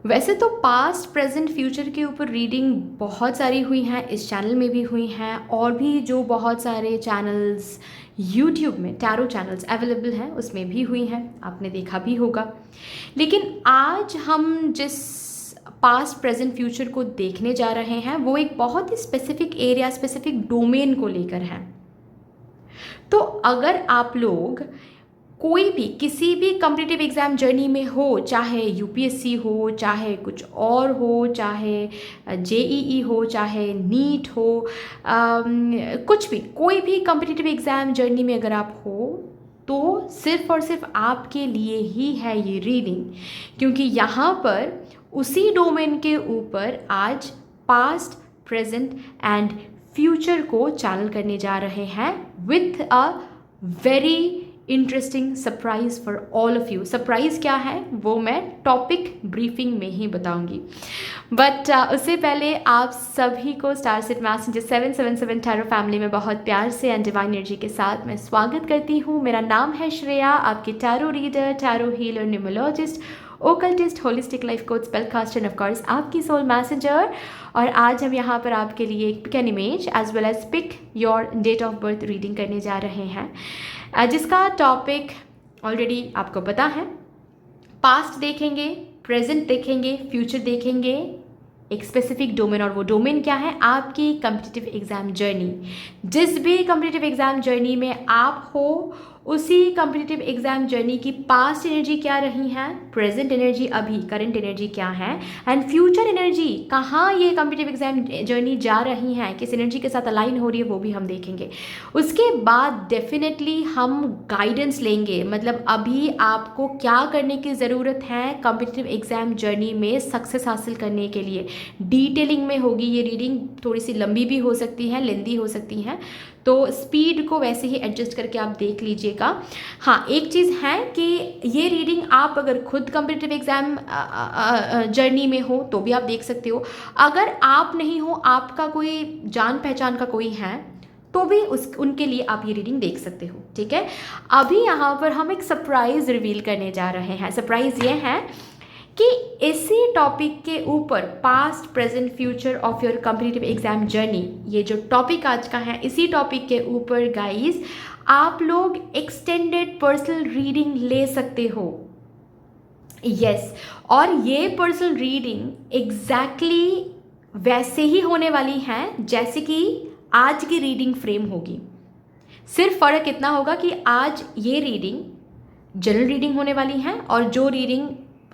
वैसे तो past present future के ऊपर रीडिंग बहुत सारी हुई हैं, इस चैनल में भी हुई हैं और भी जो बहुत सारे चैनल्स यूट्यूब में टैरो चैनल्स अवेलेबल हैं उसमें भी हुई हैं, आपने देखा भी होगा। लेकिन आज हम जिस पास्ट प्रेजेंट फ्यूचर को देखने जा रहे हैं वो एक बहुत ही स्पेसिफिक एरिया, स्पेसिफिक डोमेन को लेकर है। तो अगर आप लोग कोई भी किसी भी कॉम्पिटिटिव एग्ज़ाम जर्नी में हो, चाहे यूपीएससी हो, चाहे कुछ और हो, चाहे जेईई हो, चाहे नीट हो, कुछ भी, कोई भी कॉम्पिटिटिव एग्ज़ाम जर्नी में अगर आप हो तो सिर्फ़ और सिर्फ आपके लिए ही है ये रीडिंग, क्योंकि यहाँ पर उसी डोमेन के ऊपर आज पास्ट, प्रेजेंट एंड फ्यूचर को चैनल करने जा रहे हैं with a very interesting surprise for all of you. Surprise क्या है वो मैं टॉपिक ब्रीफिंग में ही बताऊंगी, बट उससे पहले आप सभी को star set messenger 777 tarot family में बहुत प्यार से एंड डिवाइन एनर्जी के साथ मैं स्वागत करती हूँ। मेरा नाम है श्रेया, आपकी tarot reader, tarot healer, numerologist, occultist, holistic life coach, spellcaster and of course आपकी सोल मैसेंजर। और आज हम यहाँ पर आपके लिए एक pick an image as well as pick your date of birth reading करने जा रहे हैं, जिसका टॉपिक ऑलरेडी आपको पता है। पास्ट देखेंगे, प्रेजेंट देखेंगे, फ्यूचर देखेंगे, एक स्पेसिफिक डोमेन, और वो डोमेन क्या है? आपकी कॉम्पिटिटिव एग्ज़ाम जर्नी। जिस भी कॉम्पिटिटिव एग्ज़ाम जर्नी में आप हो उसी कॉम्पिटिटिव एग्ज़ाम जर्नी की पास्ट एनर्जी क्या रही है, प्रेजेंट एनर्जी अभी करंट एनर्जी क्या है, एंड फ्यूचर एनर्जी कहाँ ये कॉम्पिटिटिव एग्ज़ाम जर्नी जा रही है, किस एनर्जी के साथ अलाइन हो रही है, वो भी हम देखेंगे। उसके बाद डेफिनेटली हम गाइडेंस लेंगे, मतलब अभी आपको क्या करने की ज़रूरत है कॉम्पिटिटिव एग्ज़ाम जर्नी में सक्सेस हासिल करने के लिए। डिटेलिंग में होगी ये रीडिंग, थोड़ी सी लंबी भी हो सकती है, लेंदी हो सकती है, तो स्पीड को वैसे ही एडजस्ट करके आप देख लीजिएगा। हाँ, एक चीज़ है कि ये रीडिंग आप अगर खुद कॉम्पिटिटिव एग्ज़ाम जर्नी में हो तो भी आप देख सकते हो। अगर आप नहीं हो, आपका कोई जान पहचान का कोई है तो भी उनके लिए आप ये रीडिंग देख सकते हो, ठीक है। अभी यहाँ पर हम एक सरप्राइज़ रिवील करने जा रहे हैं। सरप्राइज़ ये है कि इसी टॉपिक के ऊपर past, present, future of your competitive exam journey, ये जो टॉपिक आज का है, इसी टॉपिक के ऊपर गाइस आप लोग एक्सटेंडेड पर्सनल रीडिंग ले सकते हो। यस, और ये पर्सनल रीडिंग एग्जैक्टली वैसे ही होने वाली है जैसे कि आज की रीडिंग फ्रेम होगी। सिर्फ फ़र्क इतना होगा कि आज ये रीडिंग जनरल रीडिंग होने वाली है और जो रीडिंग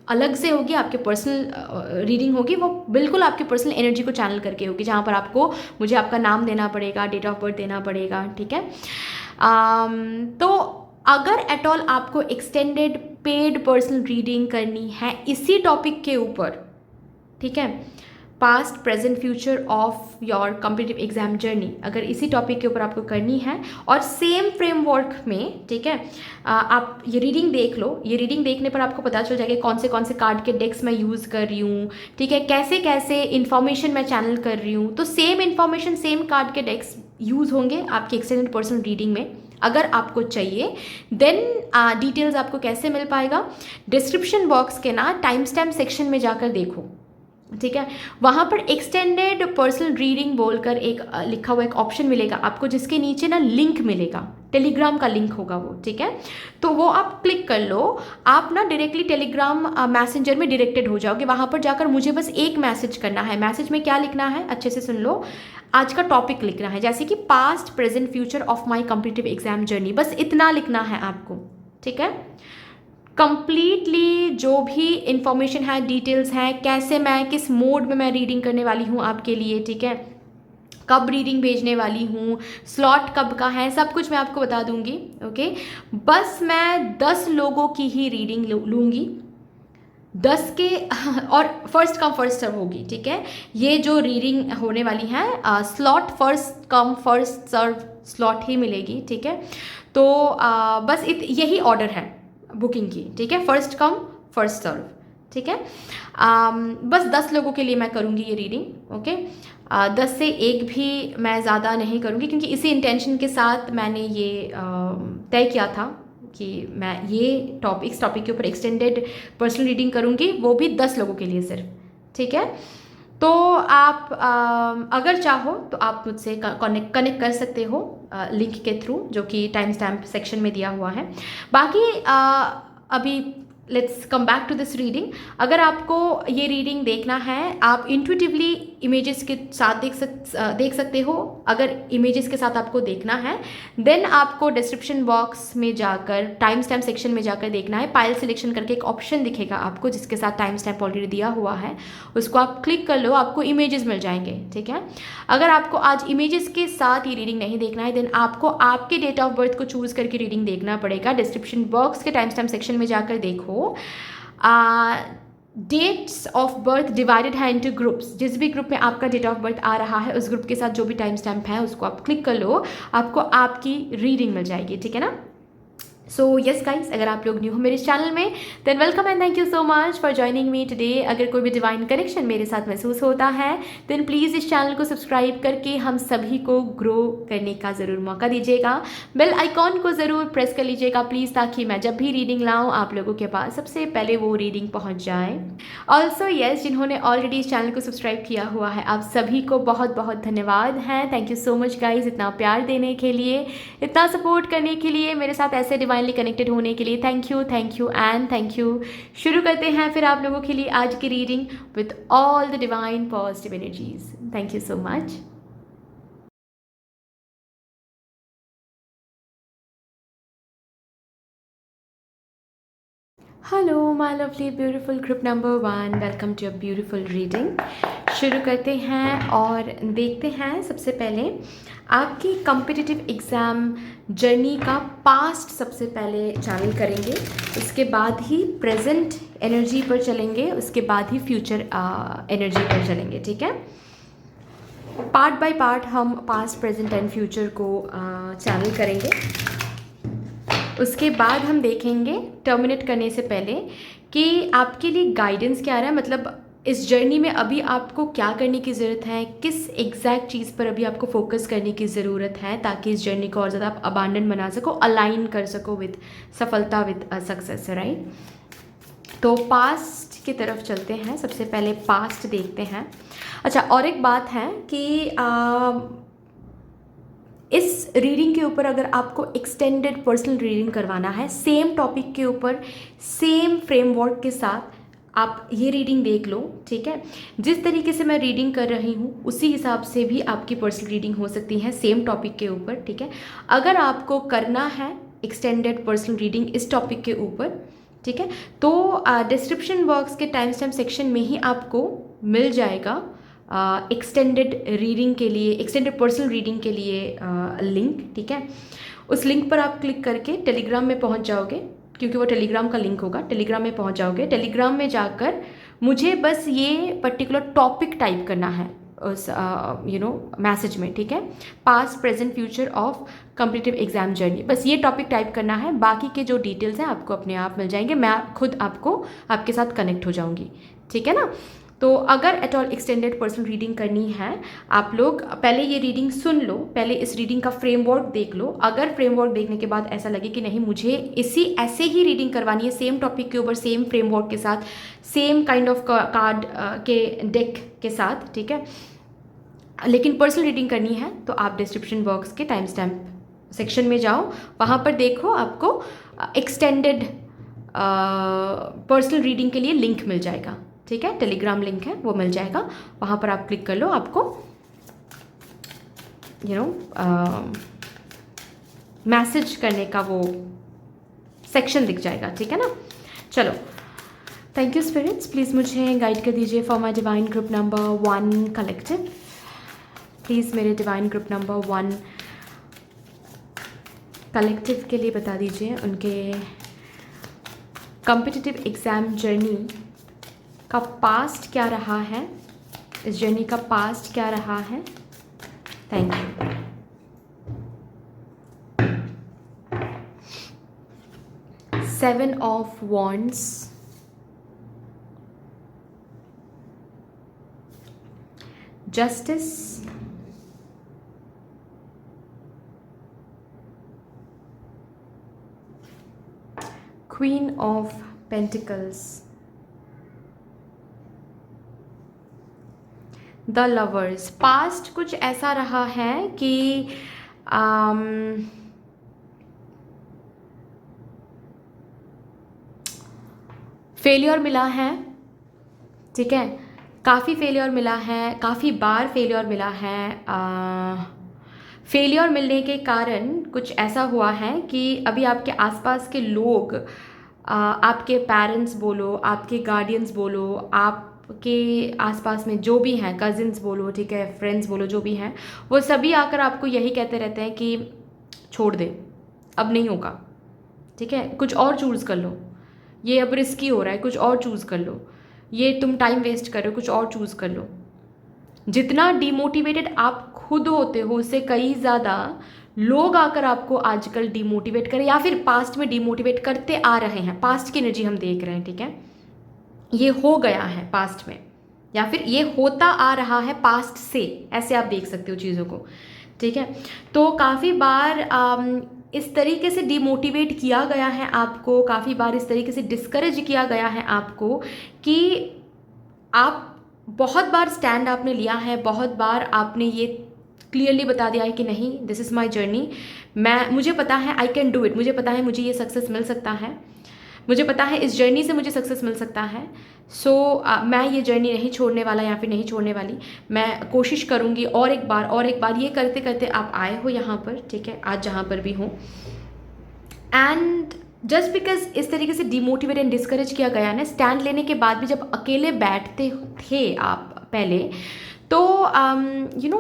अलग से होगी, आपके पर्सनल रीडिंग होगी, वो बिल्कुल आपके पर्सनल एनर्जी को चैनल करके होगी, जहाँ पर आपको मुझे आपका नाम देना पड़ेगा, डेट ऑफ बर्थ देना पड़ेगा, ठीक है। तो अगर एट ऑल आपको एक्सटेंडेड पेड पर्सनल रीडिंग करनी है इसी टॉपिक के ऊपर, ठीक है, past, present, future of your competitive exam journey, अगर इसी टॉपिक के ऊपर आपको करनी है और सेम फ्रेमवर्क में, ठीक है, आप ये रीडिंग देख लो। ये रीडिंग देखने पर आपको पता चल जाएगा कौन से कार्ड के डेक्स मैं यूज़ कर रही हूँ, ठीक है, कैसे कैसे इन्फॉर्मेशन मैं चैनल कर रही हूँ। तो सेम इन्फॉर्मेशन, सेम कार्ड के डेक्स यूज़ होंगे आपकी एक्सटेंडेड पर्सनल रीडिंग में। अगर आपको चाहिए देन डिटेल्स आपको कैसे मिल पाएगा? डिस्क्रिप्शन बॉक्स के ना टाइम स्टैम्प सेक्शन में जाकर देखो, ठीक है, वहाँ पर एक्सटेंडेड पर्सनल रीडिंग बोलकर एक लिखा हुआ एक ऑप्शन मिलेगा आपको, जिसके नीचे ना लिंक मिलेगा, टेलीग्राम का लिंक होगा वो, ठीक है। तो वो आप क्लिक कर लो, आप ना डायरेक्टली टेलीग्राम मैसेंजर में डायरेक्टेड हो जाओगे। वहाँ पर जाकर मुझे बस एक मैसेज करना है। मैसेज में क्या लिखना है, अच्छे से सुन लो, आज का टॉपिक लिखना है, जैसे कि past, present, future of my competitive exam journey, बस इतना लिखना है आपको, ठीक है। कंप्लीटली जो भी इंफॉर्मेशन है, डिटेल्स हैं, कैसे मैं, किस मोड में मैं रीडिंग करने वाली हूँ आपके लिए, ठीक है, कब रीडिंग भेजने वाली हूँ, स्लॉट कब का है, सब कुछ मैं आपको बता दूंगी, ओके। बस मैं 10 लोगों की ही रीडिंग लूँगी, 10 के और फर्स्ट कम फर्स्ट सर्व होगी, ठीक है। ये जो रीडिंग होने वाली है slot first come first serve slot ही मिलेगी, ठीक है। तो बस यही ऑर्डर है बुकिंग की, ठीक है, फर्स्ट कम फर्स्ट सर्व, ठीक है। बस 10 लोगों के लिए मैं करूँगी ये रीडिंग, ओके। 10 से एक भी मैं ज़्यादा नहीं करूँगी, क्योंकि इसी इंटेंशन के साथ मैंने ये तय किया था कि मैं ये इस टॉपिक के ऊपर एक्सटेंडेड पर्सनल रीडिंग करूँगी, वो भी 10 लोगों के लिए सिर्फ, ठीक है। तो आप अगर चाहो तो आप मुझसे कनेक्ट कर सकते हो लिंक के थ्रू, जो कि टाइम स्टैम्प सेक्शन में दिया हुआ है। बाकी अभी let's come back to this reading. अगर आपको ये रीडिंग देखना है, आप इंट्यूटिवली इमेजेस के साथ देख सकते हो। अगर इमेजेस के साथ आपको देखना है, देन आपको डिस्क्रिप्शन बॉक्स में जाकर टाइम स्टैम्प सेक्शन में जाकर देखना है। पाइल सिलेक्शन करके एक ऑप्शन दिखेगा आपको, जिसके साथ टाइम स्टैम्प ऑलरेडी दिया हुआ है, उसको आप क्लिक कर लो, आपको इमेजेस मिल जाएंगे, ठीक है। अगर आपको आज इमेजेस के साथ ये रीडिंग नहीं देखना है, देन आपको आपके डेट ऑफ बर्थ को चूज़ करके रीडिंग देखना पड़ेगा। डिस्क्रिप्शन बॉक्स के टाइम स्टैम्प सेक्शन में जाकर देखो, डेट्स ऑफ बर्थ डिवाइडेड है इनटू ग्रुप्स। जिस भी ग्रुप में आपका डेट ऑफ बर्थ आ रहा है, उस ग्रुप के साथ जो भी टाइम स्टैम्प है उसको आप क्लिक कर लो, आपको आपकी रीडिंग मिल जाएगी, ठीक है ना। सो यस गाइस, अगर आप लोग न्यू हो मेरे चैनल में, than welcome and thank you so much for joining me today. अगर कोई भी डिवाइन कनेक्शन मेरे साथ महसूस होता है, देन प्लीज़ इस चैनल को सब्सक्राइब करके हम सभी को ग्रो करने का ज़रूर मौका दीजिएगा। बेल आइकॉन को ज़रूर प्रेस कर लीजिएगा प्लीज़, ताकि मैं जब भी रीडिंग लाऊँ आप लोगों के पास सबसे पहले वो रीडिंग पहुँच जाए। ऑल्सो यस, जिन्होंने ऑलरेडी इस चैनल को सब्सक्राइब किया हुआ है, आप सभी को बहुत बहुत धन्यवाद है। Thank you so much guys, इतना प्यार देने के लिए, इतना सपोर्ट करने के लिए, मेरे साथ ऐसे डिवाइनली कनेक्टेड होने के लिए thank you and thank you. शुरू करते हैं फिर आप लोगों के लिए आज की reading with all the divine positive energies. Thank you so much. Hello my lovely beautiful group number 1, welcome to a beautiful reading. शुरू करते हैं और देखते हैं सबसे पहले आपकी कॉम्पिटिटिव एग्ज़ाम जर्नी का पास्ट सबसे पहले चैनल करेंगे, उसके बाद ही प्रेजेंट एनर्जी पर चलेंगे, उसके बाद ही फ्यूचर एनर्जी पर चलेंगे, ठीक है। पार्ट बाय पार्ट हम पास्ट प्रेजेंट एंड फ्यूचर को चैनल करेंगे। उसके बाद हम देखेंगे टर्मिनेट करने से पहले कि आपके लिए गाइडेंस क्या आ रहा है, मतलब इस जर्नी में अभी आपको क्या करने की ज़रूरत है, किस एग्जैक्ट चीज़ पर अभी आपको फोकस करने की ज़रूरत है, ताकि इस जर्नी को और ज़्यादा आप अबांडन बना सको, अलाइन कर सको विद सफलता, विद सक्सेस, राइट। तो पास्ट की तरफ चलते हैं, सबसे पहले पास्ट देखते हैं। अच्छा, और एक बात है कि इस रीडिंग के ऊपर अगर आपको एक्सटेंडेड पर्सनल रीडिंग करवाना है, सेम टॉपिक के ऊपर सेम फ्रेमवर्क के साथ आप ये रीडिंग देख लो, ठीक है। जिस तरीके से मैं रीडिंग कर रही हूँ उसी हिसाब से भी आपकी पर्सनल रीडिंग हो सकती है सेम टॉपिक के ऊपर, ठीक है। अगर आपको करना है एक्सटेंडेड पर्सनल रीडिंग इस टॉपिक के ऊपर, ठीक है, तो डिस्क्रिप्शन बॉक्स के टाइम स्टैम्प सेक्शन में ही आपको मिल जाएगा एक्सटेंडेड रीडिंग के लिए, एक्सटेंडेड पर्सनल रीडिंग के लिए लिंक, ठीक है। उस लिंक पर आप क्लिक करके टेलीग्राम में पहुंच जाओगे, क्योंकि वो टेलीग्राम का लिंक होगा। टेलीग्राम में पहुंच जाओगे, टेलीग्राम में जाकर मुझे बस ये पर्टिकुलर टॉपिक टाइप करना है उस मैसेज में, ठीक है। Past present future of competitive exam journey, बस ये टॉपिक टाइप करना है। बाकी के जो डिटेल्स हैं आपको अपने आप मिल जाएंगे, मैं खुद आपके साथ कनेक्ट हो जाऊंगी, ठीक है ना। तो अगर at all extended personal reading करनी है, आप लोग पहले ये रीडिंग सुन लो, पहले इस रीडिंग का फ्रेमवर्क देख लो। अगर फ्रेमवर्क देखने के बाद ऐसा लगे कि नहीं, मुझे ऐसे ही रीडिंग करवानी है, सेम टॉपिक के ऊपर सेम फ्रेमवर्क के साथ, सेम काइंड ऑफ कार्ड के डेक के साथ, ठीक है, लेकिन पर्सनल रीडिंग करनी है, तो आप डिस्क्रिप्शन बॉक्स के टाइम स्टैम्प सेक्शन में जाओ, वहाँ पर देखो आपको एक्सटेंडेड पर्सनल रीडिंग के लिए लिंक मिल जाएगा, ठीक है। टेलीग्राम लिंक है, वो मिल जाएगा, वहाँ पर आप क्लिक कर लो, आपको मैसेज करने का वो सेक्शन दिख जाएगा, ठीक है ना। चलो, थैंक यू स्पिरिट्स, प्लीज़ मुझे गाइड कर दीजिए for my divine group number 1 collective. Please मेरे डिवाइन ग्रुप नंबर 1 कलेक्टिव के लिए बता दीजिए उनके कॉम्पिटिटिव एग्ज़ाम जर्नी का पास्ट क्या रहा है, इस जर्नी का पास्ट क्या रहा है। Thank you. Seven of wands, justice, queen of pentacles, the lovers. Past कुछ ऐसा रहा है कि फेलियर मिला है, ठीक है, काफ़ी फेलियर मिला है, काफ़ी बार फेलियर मिला है। फेलियर मिलने के कारण कुछ ऐसा हुआ है कि अभी आपके आसपास के लोग, आपके पेरेंट्स बोलो, आपके गार्डियंस बोलो, आपके आसपास में जो भी हैं, कजिन्स बोलो, ठीक है, फ्रेंड्स बोलो, जो भी हैं, वो सभी आकर आपको यही कहते रहते हैं कि छोड़ दे, अब नहीं होगा, ठीक है, कुछ और चूज़ कर लो, ये अब रिस्की हो रहा है, कुछ और चूज़ कर लो, ये तुम टाइम वेस्ट कर रहे हो, कुछ और चूज़ कर लो। जितना डिमोटिवेटेड आप खुद होते हो उससे कई ज़्यादा लोग आकर आपको आजकल डिमोटिवेट करें या फिर पास्ट में डिमोटिवेट करते आ रहे हैं। पास्ट की एनर्जी हम देख रहे हैं, ठीक है, ये हो गया है पास्ट में या फिर ये होता आ रहा है पास्ट से, ऐसे आप देख सकते हो चीज़ों को, ठीक है। तो काफ़ी बार इस तरीके से डिमोटिवेट किया गया है आपको, काफ़ी बार इस तरीके से डिस्करेज किया गया है आपको कि आप बहुत बार स्टैंड आपने लिया है, बहुत बार आपने ये क्लियरली बता दिया है कि नहीं, दिस इज़ माई जर्नी, मुझे पता है आई कैन डू इट, मुझे पता है मुझे ये सक्सेस मिल सकता है, मुझे पता है इस जर्नी से मुझे सक्सेस मिल सकता है। सो मैं ये जर्नी नहीं छोड़ने वाला या फिर नहीं छोड़ने वाली, मैं कोशिश करूँगी और एक बार और एक बार। ये करते करते आप आए हो यहाँ पर, ठीक है, आज जहाँ पर भी हो। एंड जस्ट बिकॉज इस तरीके से डिमोटिवेट एंड डिस्करेज किया गया ना, स्टैंड लेने के बाद भी जब अकेले बैठते थे आप पहले, तो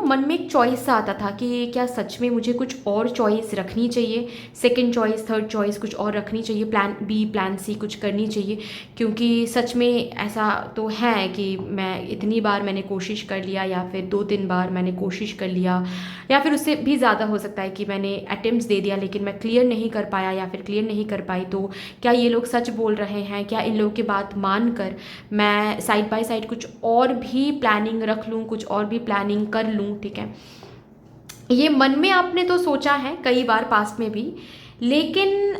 मन में एक चॉइस आता था कि क्या सच में मुझे कुछ और चॉइस रखनी चाहिए, सेकंड चॉइस, थर्ड चॉइस कुछ और रखनी चाहिए, प्लान बी, प्लान सी कुछ करनी चाहिए, क्योंकि सच में ऐसा तो है कि मैं इतनी बार मैंने कोशिश कर लिया या फिर 2-3 बार मैंने कोशिश कर लिया या फिर उससे भी ज़्यादा हो सकता है कि मैंने अटेम्प्ट्स दे दिया लेकिन मैं क्लियर नहीं कर पाया या फिर क्लियर नहीं कर पाई, तो क्या ये लोग सच बोल रहे हैं, क्या इन लोगों की बात मान कर मैं साइड बाय साइड कुछ और भी प्लानिंग रख लूँ, कुछ और भी प्लानिंग कर लूँ, ठीक है। ये मन में आपने तो सोचा है कई बार पास्ट में भी, लेकिन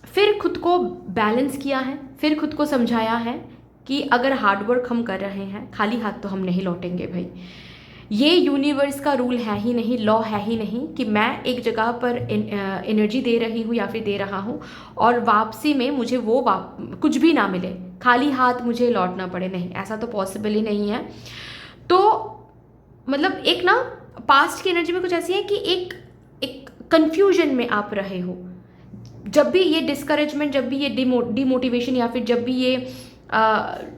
फिर खुद को बैलेंस किया है, फिर खुद को समझाया है कि अगर हार्डवर्क हम कर रहे हैं, खाली हाथ तो हम नहीं लौटेंगे भाई। ये यूनिवर्स का रूल है ही नहीं, लॉ है ही नहीं कि मैं एक जगह पर एनर्जी दे रही हूँ या फिर दे रहा हूँ और वापसी में मुझे वो कुछ भी ना मिले, खाली हाथ मुझे लौटना पड़े, नहीं, ऐसा तो पॉसिबल ही नहीं है। तो मतलब एक ना पास्ट की एनर्जी में कुछ ऐसी है कि एक कन्फ्यूजन में आप रहे हो। जब भी ये डिस्करेजमेंट, जब भी ये डिमोटिवेशन या फिर जब भी ये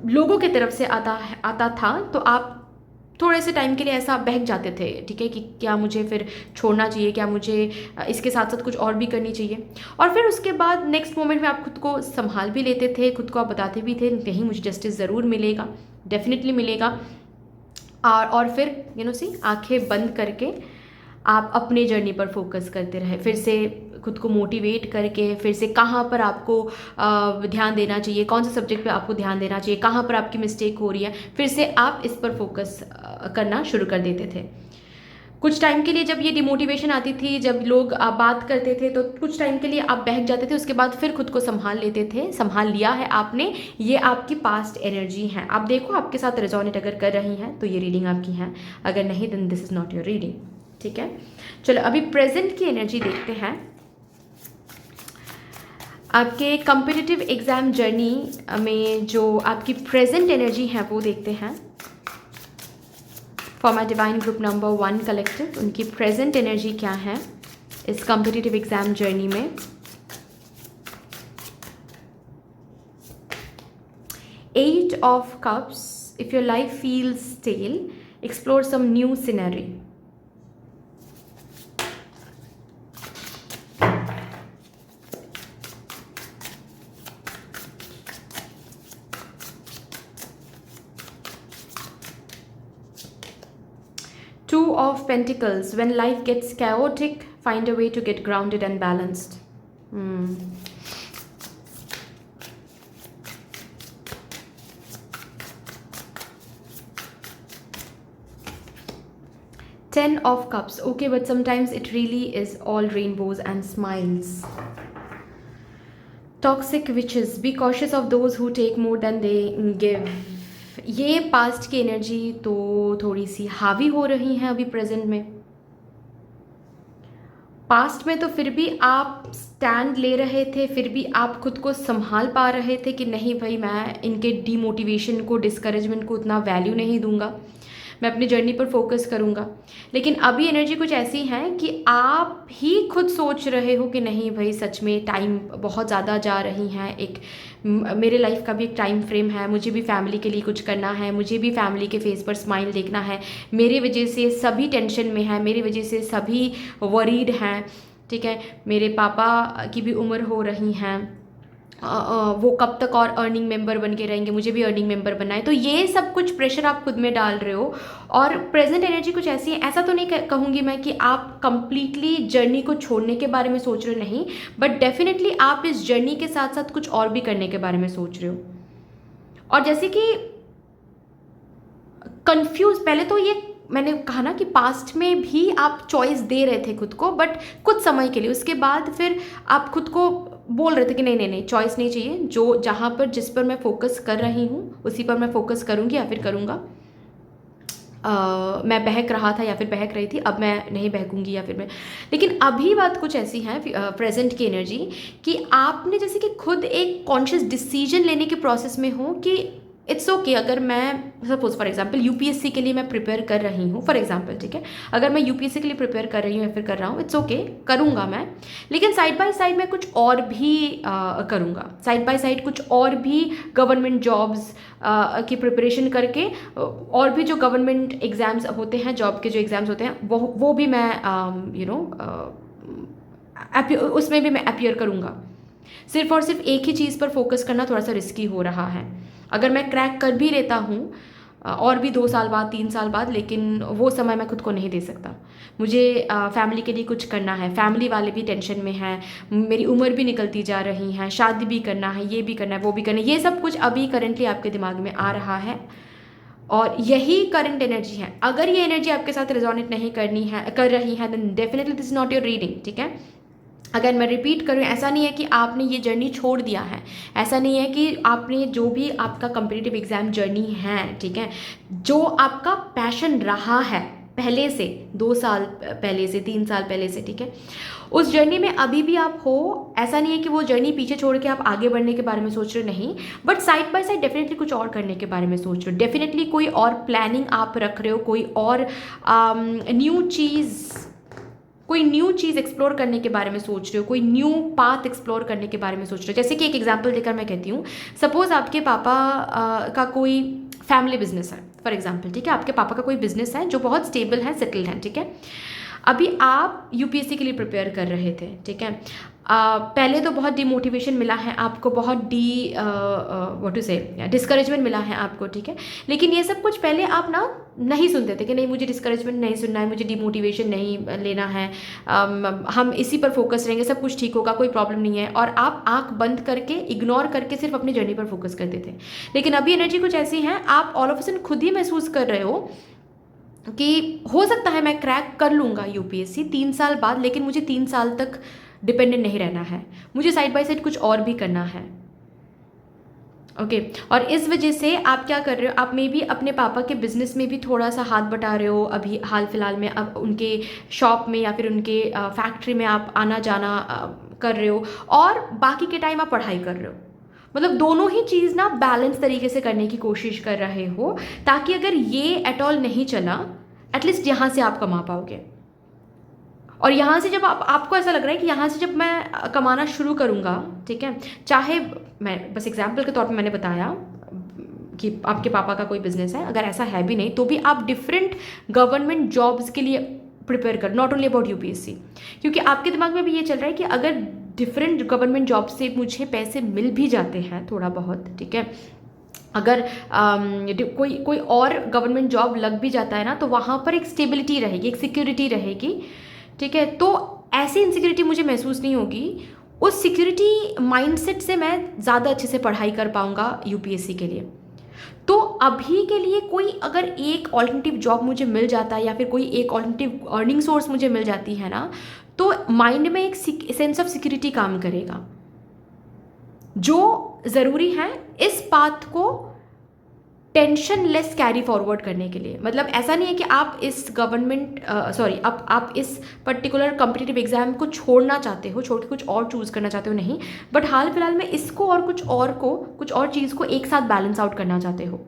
लोगों की तरफ से आता था, तो आप थोड़े से टाइम के लिए ऐसा बहक जाते थे, ठीक है, कि क्या मुझे फिर छोड़ना चाहिए, क्या मुझे इसके साथ साथ कुछ और भी करनी चाहिए। और फिर उसके बाद नेक्स्ट मोमेंट में आप खुद को संभाल भी लेते थे, खुद को आप बताते भी थे कहीं मुझे जस्टिस ज़रूर मिलेगा, डेफिनेटली मिलेगा। और फिर सी आंखें बंद करके आप अपने जर्नी पर फोकस करते रहे, फिर से खुद को मोटिवेट करके, फिर से कहाँ पर आपको ध्यान देना चाहिए, कौन से सब्जेक्ट पे आपको ध्यान देना चाहिए, कहाँ पर आपकी मिस्टेक हो रही है, फिर से आप इस पर फोकस करना शुरू कर देते थे। कुछ टाइम के लिए जब ये डिमोटिवेशन आती थी, जब लोग बात करते थे, तो कुछ टाइम के लिए आप बहक जाते थे, उसके बाद फिर खुद को संभाल लेते थे। संभाल लिया है आपने, ये आपकी पास्ट एनर्जी है। आप देखो आपके साथ रेजोनेट अगर कर रही हैं तो ये रीडिंग आपकी है, अगर नहीं then this is not your reading, ठीक है। चलो अभी प्रेजेंट की एनर्जी देखते हैं। आपके कॉम्पिटिटिव एग्जाम जर्नी में जो आपकी प्रेजेंट एनर्जी है वो देखते हैं। For my divine group number 1 collective, उनकी प्रेजेंट एनर्जी क्या है इस कॉम्पिटिटिव एग्जाम जर्नी में। Eight of cups, if your life feels stale, explore some new scenery. Two of Pentacles, when life gets chaotic, find a way to get grounded and balanced. Ten of Cups, okay, but sometimes it really is all rainbows and smiles. Toxic witches, be cautious of those who take more than they give. ये past की energy तो थोड़ी सी हावी हो रही हैं अभी present में। पास्ट में तो फिर भी आप स्टैंड ले रहे थे, फिर भी आप खुद को संभाल पा रहे थे कि नहीं भाई, मैं इनके डीमोटिवेशन को, डिस्करेजमेंट को उतना वैल्यू नहीं दूंगा, मैं अपनी जर्नी पर फोकस करूंगा। लेकिन अभी एनर्जी कुछ ऐसी है कि आप ही खुद सोच रहे हो कि नहीं भाई, सच में टाइम बहुत ज़्यादा जा रही हैं। मेरे लाइफ का भी एक टाइम फ्रेम है, मुझे भी फैमिली के लिए कुछ करना है, मुझे भी फैमिली के फेस पर स्माइल देखना है। मेरी वजह से सभी टेंशन में है, मेरी वजह से सभी वरीड हैं, ठीक है। मेरे पापा की भी उम्र हो रही हैं, वो कब तक और अर्निंग मेंबर बन के रहेंगे, मुझे भी अर्निंग मेंबर बनना है। तो ये सब कुछ प्रेशर आप खुद में डाल रहे हो। और प्रेजेंट एनर्जी कुछ ऐसी है, ऐसा तो नहीं कहूँगी मैं कि आप कंप्लीटली जर्नी को छोड़ने के बारे में सोच रहे हो, नहीं, बट डेफिनेटली आप इस जर्नी के साथ साथ कुछ और भी करने के बारे में सोच रहे हो। और जैसे कि कंफ्यूज, पहले तो ये मैंने कहा ना कि पास्ट में भी आप चॉइस दे रहे थे खुद को, बट कुछ समय के लिए, उसके बाद फिर आप खुद को बोल रहे थे कि नहीं नहीं नहीं, चॉइस नहीं चाहिए, जो जहाँ पर जिस पर मैं फोकस कर रही हूँ उसी पर मैं फोकस करूँगी या फिर करूँगा। मैं बहक रहा था या फिर बहक रही थी, अब मैं नहीं बहकूंगी या फिर मैं। लेकिन अभी बात कुछ ऐसी है प्रेजेंट की एनर्जी कि आपने जैसे कि खुद एक कॉन्शियस डिसीजन लेने के प्रोसेस में हो कि इट्स ओके, अगर मैं सपोज फॉर एग्जांपल यूपीएससी के लिए मैं प्रिपेयर कर रही हूँ, फॉर एग्जांपल, ठीक है, अगर मैं यूपीएससी के लिए प्रिपेयर कर रही हूँ या फिर कर रहा हूँ, इट्स ओके, करूँगा मैं। लेकिन साइड बाय साइड मैं कुछ और भी करूँगा, साइड बाय साइड कुछ और भी गवर्नमेंट जॉब्स की प्रिपरेशन करके, और भी जो गवर्नमेंट एग्ज़ाम्स होते हैं, जॉब के जो एग्ज़ाम्स होते हैं, वो भी मैं उसमें भी मैं अपीयर करूँगा। सिर्फ और सिर्फ एक ही चीज़ पर फोकस करना थोड़ा सा रिस्की हो रहा है। अगर मैं क्रैक कर भी लेता हूँ और भी 2 साल बाद, 3 साल बाद, लेकिन वो समय मैं खुद को नहीं दे सकता। मुझे फैमिली के लिए कुछ करना है, फैमिली वाले भी टेंशन में हैं, मेरी उम्र भी निकलती जा रही है, शादी भी करना है, ये भी करना है, वो भी करना है, ये सब कुछ अभी करेंटली आपके दिमाग में आ रहा है। और यही करंट एनर्जी है। अगर ये एनर्जी आपके साथ रिजोनेट नहीं कर रही है, then definitely this is not your reading, ठीक है। अगर मैं रिपीट करूँ, ऐसा नहीं है कि आपने ये जर्नी छोड़ दिया है, ऐसा नहीं है कि आपने जो भी आपका कॉम्पिटिटिव एग्ज़ाम जर्नी है, ठीक है, जो आपका पैशन रहा है पहले से, 2 साल पहले से, 3 साल पहले से, ठीक है, उस जर्नी में अभी भी आप हो। ऐसा नहीं है कि वो जर्नी पीछे छोड़ के आप आगे बढ़ने के बारे में सोच रहे हो, नहीं, but side by side definitely कुछ और करने के बारे में सोच रहे हो, डेफिनेटली कोई और प्लानिंग आप रख रहे हो, कोई और कोई न्यू चीज़ एक्सप्लोर करने के बारे में सोच रहे हो, कोई न्यू पाथ एक्सप्लोर करने के बारे में सोच रहे हो। जैसे कि एक एग्जांपल देकर मैं कहती हूँ, सपोज आपके पापा का कोई फैमिली बिजनेस है, फॉर एग्जांपल, ठीक है, आपके पापा का कोई बिजनेस है जो बहुत स्टेबल है, सेटल्ड है, ठीक है। अभी आप यूपीएससी के लिए प्रिपेयर कर रहे थे, ठीक है, पहले तो बहुत डिमोटिवेशन मिला है आपको, बहुत व्हाट टू से डिस्करेजमेंट मिला है आपको, ठीक है। लेकिन ये सब कुछ पहले आप ना नहीं सुनते थे कि नहीं, मुझे डिस्करेजमेंट नहीं सुनना है, मुझे डिमोटिवेशन नहीं लेना है, हम इसी पर फोकस रहेंगे, सब कुछ ठीक होगा, कोई प्रॉब्लम नहीं है, और आप आंख बंद करके, इग्नोर करके सिर्फ अपनी जर्नी पर फोकस करते थे। लेकिन अभी एनर्जी कुछ ऐसी है, आप ऑल ऑफ अ सडन खुद ही महसूस कर रहे हो कि हो सकता है मैं क्रैक कर लूँगा यूपीएससी 3 साल बाद, लेकिन मुझे 3 साल तक डिपेंडेंट नहीं रहना है, मुझे साइड बाय साइड कुछ और भी करना है, ओके। और इस वजह से आप क्या कर रहे हो, आप मे बी अपने पापा के बिजनेस में भी थोड़ा सा हाथ बटा रहे हो अभी हाल फिलहाल में, अब उनके शॉप में या फिर उनके फैक्ट्री में आप आना जाना कर रहे हो, और बाकी के टाइम आप पढ़ाई कर रहे हो। मतलब दोनों ही चीज़ ना बैलेंस तरीके से करने की कोशिश कर रहे हो, ताकि अगर ये एट ऑल नहीं चला, एटलीस्ट यहाँ से आप कमा पाओगे। और यहाँ से जब आपको ऐसा लग रहा है कि यहाँ से जब मैं कमाना शुरू करूँगा, ठीक है, चाहे मैं बस एग्जाम्पल के तौर पे मैंने बताया कि आपके पापा का कोई बिजनेस है, अगर ऐसा है भी नहीं तो भी आप डिफरेंट गवर्नमेंट जॉब्स के लिए प्रिपेयर कर, नॉट ओनली अबाउट यूपीएससी, क्योंकि आपके दिमाग में भी ये चल रहा है कि अगर डिफरेंट गवर्नमेंट जॉब से मुझे पैसे मिल भी जाते हैं थोड़ा बहुत, ठीक है, अगर कोई और गवर्नमेंट जॉब लग भी जाता है ना, तो वहाँ पर एक स्टेबिलिटी रहेगी, एक सिक्योरिटी रहेगी, ठीक है। तो ऐसी इनसिक्योरिटी मुझे महसूस नहीं होगी, उस सिक्योरिटी माइंडसेट से मैं ज़्यादा अच्छे से पढ़ाई कर पाऊँगा यूपीएससी के लिए। तो अभी के लिए कोई अगर एक ऑल्टरनेटिव जॉब मुझे मिल जाता है या फिर कोई एक ऑल्टरनेटिव अर्निंग सोर्स मुझे मिल जाती है ना, तो माइंड में एक सेंस ऑफ सिक्योरिटी काम करेगा, जो ज़रूरी है इस पाथ को टेंशन लेस कैरी फॉरवर्ड करने के लिए। मतलब ऐसा नहीं है कि आप इस आप इस पर्टिकुलर कॉम्पिटिटिव एग्जाम को छोड़ना चाहते हो, छोड़ के कुछ और चूज़ करना चाहते हो, नहीं, बट हाल फिलहाल में इसको और कुछ और चीज़ को एक साथ बैलेंस आउट करना चाहते हो,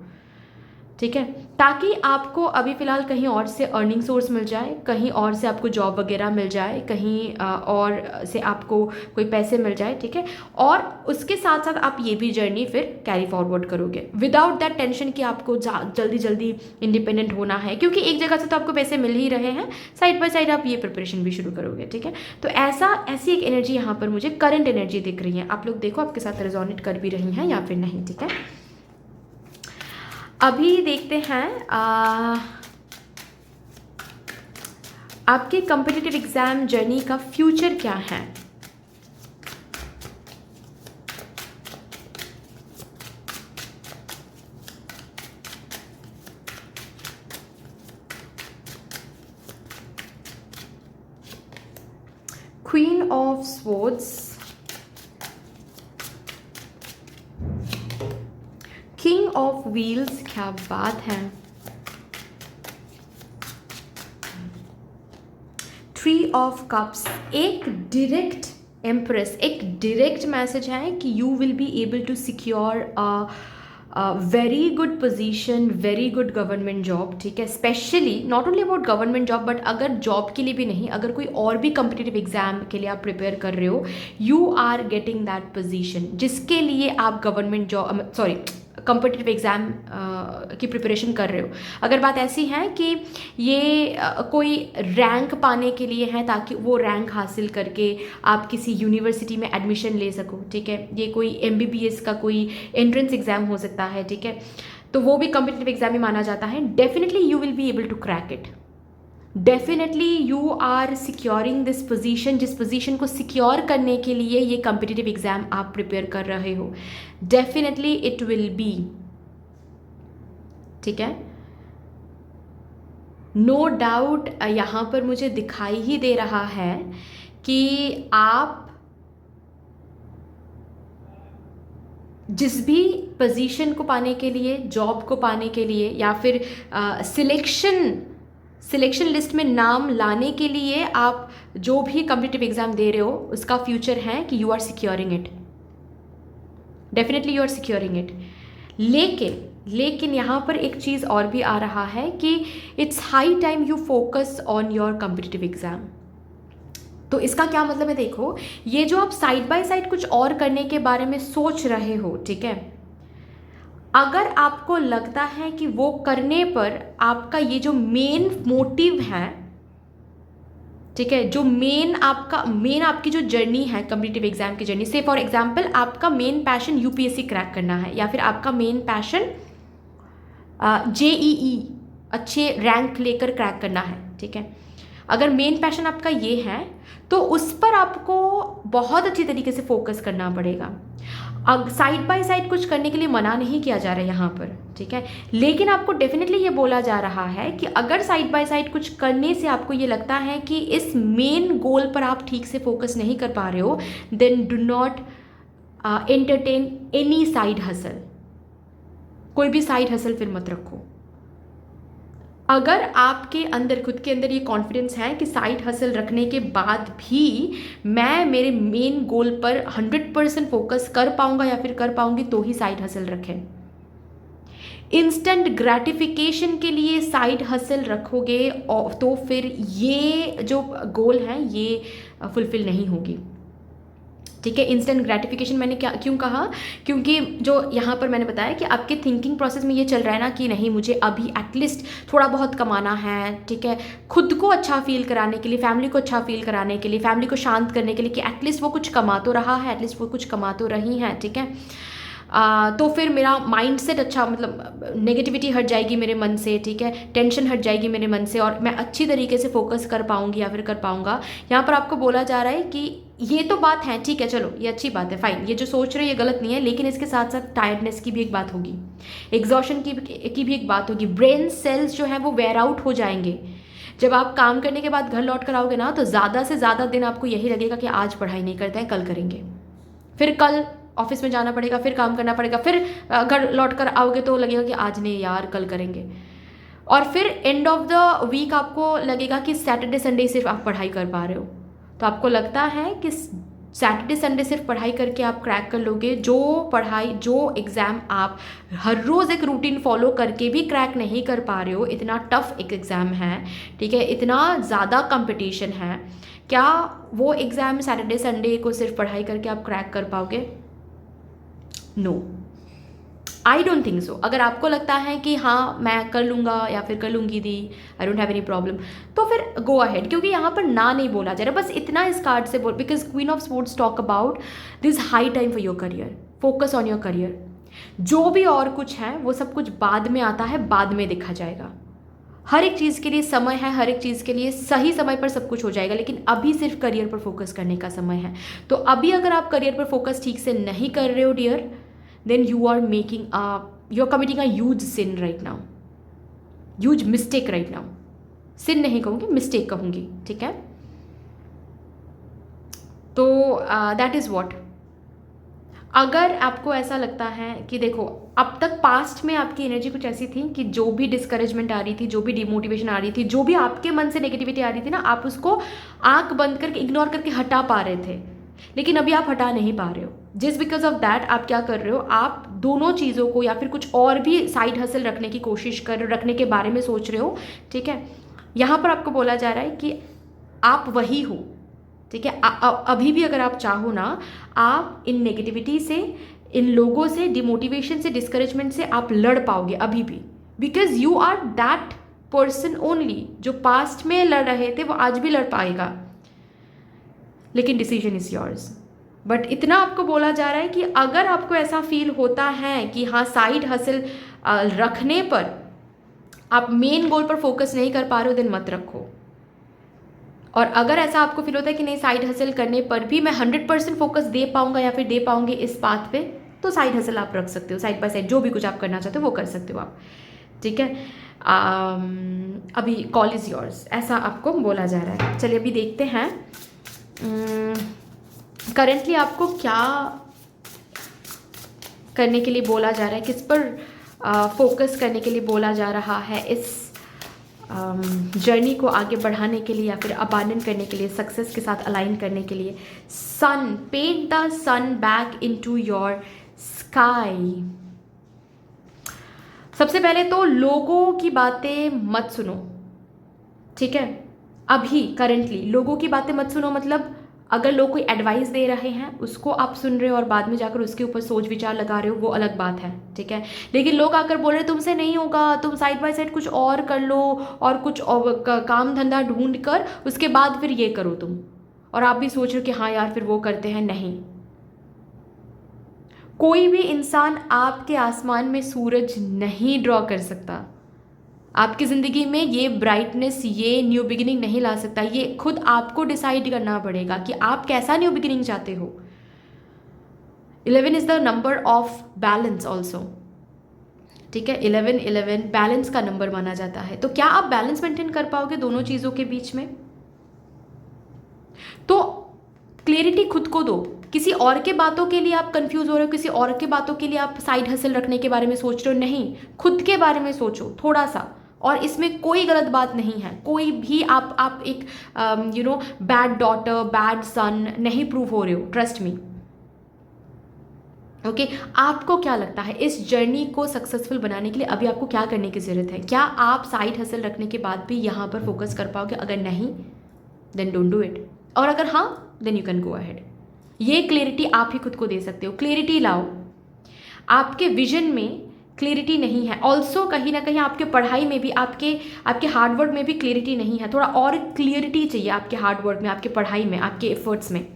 ठीक है, ताकि आपको अभी फ़िलहाल कहीं और से अर्निंग सोर्स मिल जाए, कहीं और से आपको जॉब वगैरह मिल जाए, कहीं और से आपको कोई पैसे मिल जाए, ठीक है, और उसके साथ साथ आप ये भी जर्नी फिर कैरी फॉरवर्ड करोगे विदाउट दैट टेंशन कि आपको जल्दी जल्दी इंडिपेंडेंट होना है, क्योंकि एक जगह से तो आपको पैसे मिल ही रहे हैं, साइड बाय साइड आप ये प्रिपरेशन भी शुरू करोगे, ठीक है। तो ऐसी एक एनर्जी यहाँ पर मुझे करंट एनर्जी दिख रही है। आप लोग देखो आपके साथ रेजोनेट कर भी रही हैं या फिर नहीं, ठीक है। अभी देखते हैं आपके कॉम्पिटिटिव एग्जाम जर्नी का फ्यूचर क्या है। Queen of swords, king of wheels, क्या बात है, थ्री ऑफ कप्स, एक डायरेक्ट एम्प्रेस, एक डायरेक्ट मैसेज है कि you will be able to secure very good position, very good government job, ठीक है। Specially not only about government job, but अगर जॉब के लिए भी नहीं, अगर कोई और भी कॉम्पिटिटिव एग्जाम के लिए आप प्रिपेयर कर रहे हो, you are getting that position जिसके लिए आप गवर्नमेंट जॉब कॉम्पिटिटिव एग्ज़ाम की प्रिपरेशन कर रहे हो। अगर बात ऐसी है कि ये कोई रैंक पाने के लिए है, ताकि वो रैंक हासिल करके आप किसी यूनिवर्सिटी में एडमिशन ले सको, ठीक है, ये कोई MBBS का कोई एंट्रेंस एग्ज़ाम हो सकता है, ठीक है, तो वो भी कॉम्पिटिटिव एग्ज़ाम ही माना जाता है। Definitely you will be able to crack it, definitely you are securing this position, जिस पोजीशन को सिक्योर करने के लिए ये कॉम्पिटिटिव एग्जाम आप प्रिपेयर कर रहे हो, डेफिनेटली इट विल बी, ठीक है, नो डाउट। यहाँ पर मुझे दिखाई ही दे रहा है कि आप जिस भी पोजीशन को पाने के लिए, जॉब को पाने के लिए, या फिर सिलेक्शन लिस्ट में नाम लाने के लिए आप जो भी कॉम्पिटिटिव एग्जाम दे रहे हो, उसका फ्यूचर है कि you are securing it, definitely you are securing it. लेकिन यहाँ पर एक चीज़ और भी आ रहा है कि it's high time you focus on your competitive exam. तो इसका क्या मतलब है, देखो, ये जो आप साइड बाय साइड कुछ और करने के बारे में सोच रहे हो, ठीक है, अगर आपको लगता है कि वो करने पर आपका ये जो मेन मोटिव है, ठीक है, जो मेन आपकी जो जर्नी है कॉम्पिटिटिव एग्जाम की जर्नी से, फॉर एग्जांपल आपका मेन पैशन UPSC क्रैक करना है, या फिर आपका मेन पैशन JEE अच्छे रैंक लेकर क्रैक करना है, ठीक है, अगर मेन पैशन आपका ये है तो उस पर आपको बहुत अच्छी तरीके से फोकस करना पड़ेगा। अब साइड बाय साइड कुछ करने के लिए मना नहीं किया जा रहा है यहाँ पर, ठीक है, लेकिन आपको डेफिनेटली ये बोला जा रहा है कि अगर साइड बाय साइड कुछ करने से आपको ये लगता है कि इस मेन गोल पर आप ठीक से फोकस नहीं कर पा रहे हो, then do not entertain any side hustle, कोई भी साइड हसल फिर मत रखो। अगर आपके अंदर, खुद के अंदर ये कॉन्फिडेंस है कि साइड हसल रखने के बाद भी मैं मेरे मेन गोल पर 100% फोकस कर पाऊंगा या फिर कर पाऊंगी, तो ही साइड हसल रखें। इंस्टेंट ग्रेटिफिकेशन के लिए साइड हसल रखोगे तो फिर ये जो गोल है ये फुलफिल नहीं होगी, ठीक है। इंस्टेंट ग्रेटिफिकेशन मैंने क्यों कहा, क्योंकि जो यहाँ पर मैंने बताया कि आपके थिंकिंग प्रोसेस में ये चल रहा है ना कि नहीं, मुझे अभी एटलीस्ट थोड़ा बहुत कमाना है, ठीक है, खुद को अच्छा फील कराने के लिए, फैमिली को अच्छा फील कराने के लिए, फैमिली को शांत करने के लिए कि एटलीस्ट वो कुछ कमा तो रहा है, एटलीस्ट वो कुछ कमा तो रही हैं, ठीक है, तो फिर मेरा माइंडसेट अच्छा, मतलब नेगेटिविटी हट जाएगी मेरे मन से, ठीक है, टेंशन हट जाएगी मेरे मन से, और मैं अच्छी तरीके से फोकस कर पाऊंगी या फिर कर पाऊंगा। यहाँ पर आपको बोला जा रहा है कि ये तो बात है, ठीक है, चलो ये अच्छी बात है, फाइन, ये जो सोच रहे हो ये गलत नहीं है, लेकिन इसके साथ साथ टायर्डनेस की भी एक बात होगी, एग्जॉशन की भी एक बात होगी, ब्रेन सेल्स जो है वो वेयर आउट हो जाएंगे। जब आप काम करने के बाद घर लौट कर आओगे ना, तो ज़्यादा से ज़्यादा दिन आपको यही लगेगा कि आज पढ़ाई नहीं करते हैं, कल करेंगे, फिर कल ऑफिस में जाना पड़ेगा, फिर काम करना पड़ेगा, फिर घर लौट कर आओगे तो लगेगा कि आज नहीं यार कल करेंगे, और फिर एंड ऑफ द वीक आपको लगेगा कि सैटरडे संडे सिर्फ आप पढ़ाई कर पा रहे हो। तो आपको लगता है कि सैटरडे संडे सिर्फ पढ़ाई करके आप क्रैक कर लोगे? जो पढ़ाई, जो एग्ज़ाम आप हर रोज़ एक रूटीन फॉलो करके भी क्रैक नहीं कर पा रहे हो, इतना टफ एक एग्ज़ाम है, ठीक है, इतना ज़्यादा कंपटीशन है, क्या वो एग्ज़ाम सैटरडे संडे को सिर्फ पढ़ाई करके आप क्रैक कर पाओगे? No, I don't think so. अगर आपको लगता है कि हाँ मैं कर लूँगा या फिर कर लूँगी दी, I don't have any problem, तो फिर गो अहेड, क्योंकि यहाँ पर ना नहीं बोला जा रहा, बस इतना इस कार्ड से बोल, because queen of sports talk about this high time for your career, focus on your career. जो भी और कुछ है वो सब कुछ बाद में आता है, बाद में देखा जाएगा। हर एक चीज़ के लिए समय है, हर एक चीज़ के लिए सही समय पर सब कुछ हो जाएगा, लेकिन अभी सिर्फ करियर पर फोकस करने का समय है। तो अभी अगर आप करियर पर फोकस ठीक से नहीं कर रहे हो dear, then you are committing a huge sin right now, huge mistake right now। sin नहीं कहूँगी, mistake कहूँगी, ठीक है। तो that is what, अगर आपको ऐसा लगता है कि देखो अब तक पास्ट में आपकी एनर्जी कुछ ऐसी थी कि जो भी डिस्करेजमेंट आ रही थी, जो भी डिमोटिवेशन आ रही थी, जो भी आपके मन से नेगेटिविटी आ रही थी ना, आप उसको आंख बंद करके इग्नोर करके हटा पा रहे थे, लेकिन अभी आप हटा नहीं पा रहे हो। जस्ट बिकॉज ऑफ दैट आप क्या कर रहे हो, आप दोनों चीज़ों को या फिर कुछ और भी साइड हसल रखने की कोशिश रखने के बारे में सोच रहे हो, ठीक है। यहाँ पर आपको बोला जा रहा है कि आप वही हो, ठीक है। अभी भी अगर आप चाहो ना, आप इन नेगेटिविटी से, इन लोगों से, डिमोटिवेशन से, डिस्करेजमेंट से आप लड़ पाओगे अभी भी, because you are that person only. जो पास्ट में लड़ रहे थे वो आज भी लड़ पाएगा, लेकिन डिसीजन इज़ योर्स। बट इतना आपको बोला जा रहा है कि अगर आपको ऐसा फील होता है कि हाँ साइड हसल रखने पर आप मेन गोल पर फोकस नहीं कर पा रहे हो, देन मत रखो। और अगर ऐसा आपको फील होता है कि नहीं साइड हसल करने पर भी मैं 100% फोकस दे पाऊंगा या फिर दे पाऊंगी इस बात पे, तो साइड हसल आप रख सकते हो, साइड बाय साइड जो भी कुछ आप करना चाहते हो वो कर सकते हो आप, ठीक है। अभी कॉल इज़ योर्स, ऐसा आपको बोला जा रहा है। चलिए अभी देखते हैं करेंटली आपको क्या करने के लिए बोला जा रहा है, किस पर फोकस करने के लिए बोला जा रहा है इस जर्नी को आगे बढ़ाने के लिए या फिर अबांडन करने के लिए, सक्सेस के साथ अलाइन करने के लिए। Sun, paint the sun back into your sky. सबसे पहले तो लोगों की बातें मत सुनो, ठीक है। अभी करेंटली लोगों की बातें मत सुनो, मतलब अगर लोग कोई एडवाइस दे रहे हैं उसको आप सुन रहे हो और बाद में जाकर उसके ऊपर सोच विचार लगा रहे हो, वो अलग बात है, ठीक है। लेकिन लोग आकर बोल रहे तुमसे नहीं होगा, तुम साइड बाय साइड कुछ और कर लो और कुछ काम धंधा ढूंढ कर उसके बाद फिर ये करो तुम, और आप भी सोच रहे हो कि हाँ यार फिर वो करते हैं। नहीं, कोई भी इंसान आपके आसमान में सूरज नहीं ड्रॉ कर सकता। आपकी ज़िंदगी में ये ब्राइटनेस, ये न्यू बिगिनिंग नहीं ला सकता। ये खुद आपको डिसाइड करना पड़ेगा कि आप कैसा न्यू बिगिनिंग चाहते हो। 11 is the number of balance also, ठीक है। 11 बैलेंस का नंबर माना जाता है। तो क्या आप बैलेंस मेंटेन कर पाओगे दोनों चीज़ों के बीच में? तो क्लियरिटी खुद को दो। किसी और के बातों के लिए आप कंफ्यूज हो रहे हो, किसी और के बातों के लिए आप साइड हसल रखने के बारे में सोच रहे हो, नहीं, खुद के बारे में सोचो थोड़ा सा। और इसमें कोई गलत बात नहीं है, कोई भी आप एक बैड डॉटर, बैड सन नहीं प्रूव हो रहे हो, ट्रस्ट मी, ओके। आपको क्या लगता है इस जर्नी को सक्सेसफुल बनाने के लिए अभी आपको क्या करने की ज़रूरत है? क्या आप साइड हसल रखने के बाद भी यहाँ पर फोकस कर पाओगे? अगर नहीं, देन डोंट डू इट, और अगर हाँ, then you can go ahead. ये क्लैरिटी आप ही खुद को दे सकते हो। क्लैरिटी लाओ। आपके विजन में क्लैरिटी नहीं है, ऑल्सो कहीं ना कहीं आपके पढ़ाई में भी, आपके हार्डवर्क में भी क्लैरिटी नहीं है। थोड़ा और क्लैरिटी चाहिए आपके हार्डवर्क में, आपके पढ़ाई में, आपके एफर्ट्स में,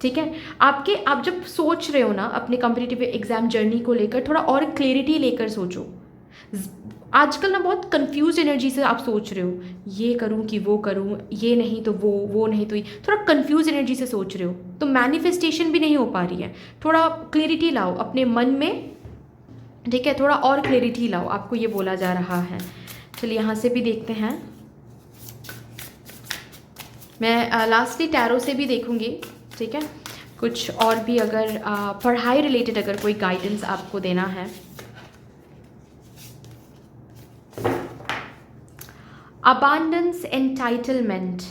ठीक है। आप जब सोच रहे हो ना अपने कॉम्पिटिटिव एग्जाम जर्नी को लेकर, थोड़ा और क्लैरिटी लेकर सोचो। आजकल ना बहुत कंफ्यूज एनर्जी से आप सोच रहे हो, ये करूं कि वो करूं, ये नहीं तो वो नहीं तो ये, थोड़ा कंफ्यूज एनर्जी से सोच रहे हो, तो मैनिफेस्टेशन भी नहीं हो पा रही है। थोड़ा क्लैरिटी लाओ अपने मन में, ठीक है, थोड़ा और क्लैरिटी लाओ, आपको ये बोला जा रहा है। चलिए यहाँ से भी देखते हैं। मैं लास्टली टैरो से भी देखूंगी, ठीक है, कुछ और भी अगर पढ़ाई रिलेटेड अगर कोई गाइडेंस आपको देना है। अबांडेंस, एंटाइटलमेंट,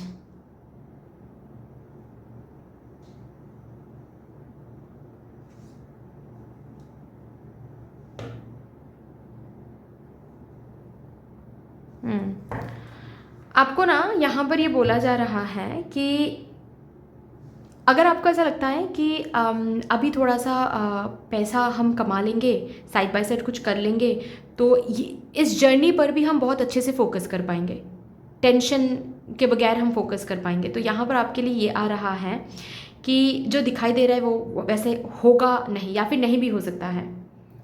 आपको ना यहाँ पर ये बोला जा रहा है कि अगर आपको ऐसा लगता है कि अभी थोड़ा सा पैसा हम कमा लेंगे, साइड बाय साइड कुछ कर लेंगे, तो इस जर्नी पर भी हम बहुत अच्छे से फोकस कर पाएंगे, टेंशन के बगैर हम फोकस कर पाएंगे। तो यहाँ पर आपके लिए ये आ रहा है कि जो दिखाई दे रहा है वो वैसे होगा नहीं, या फिर नहीं भी हो सकता है।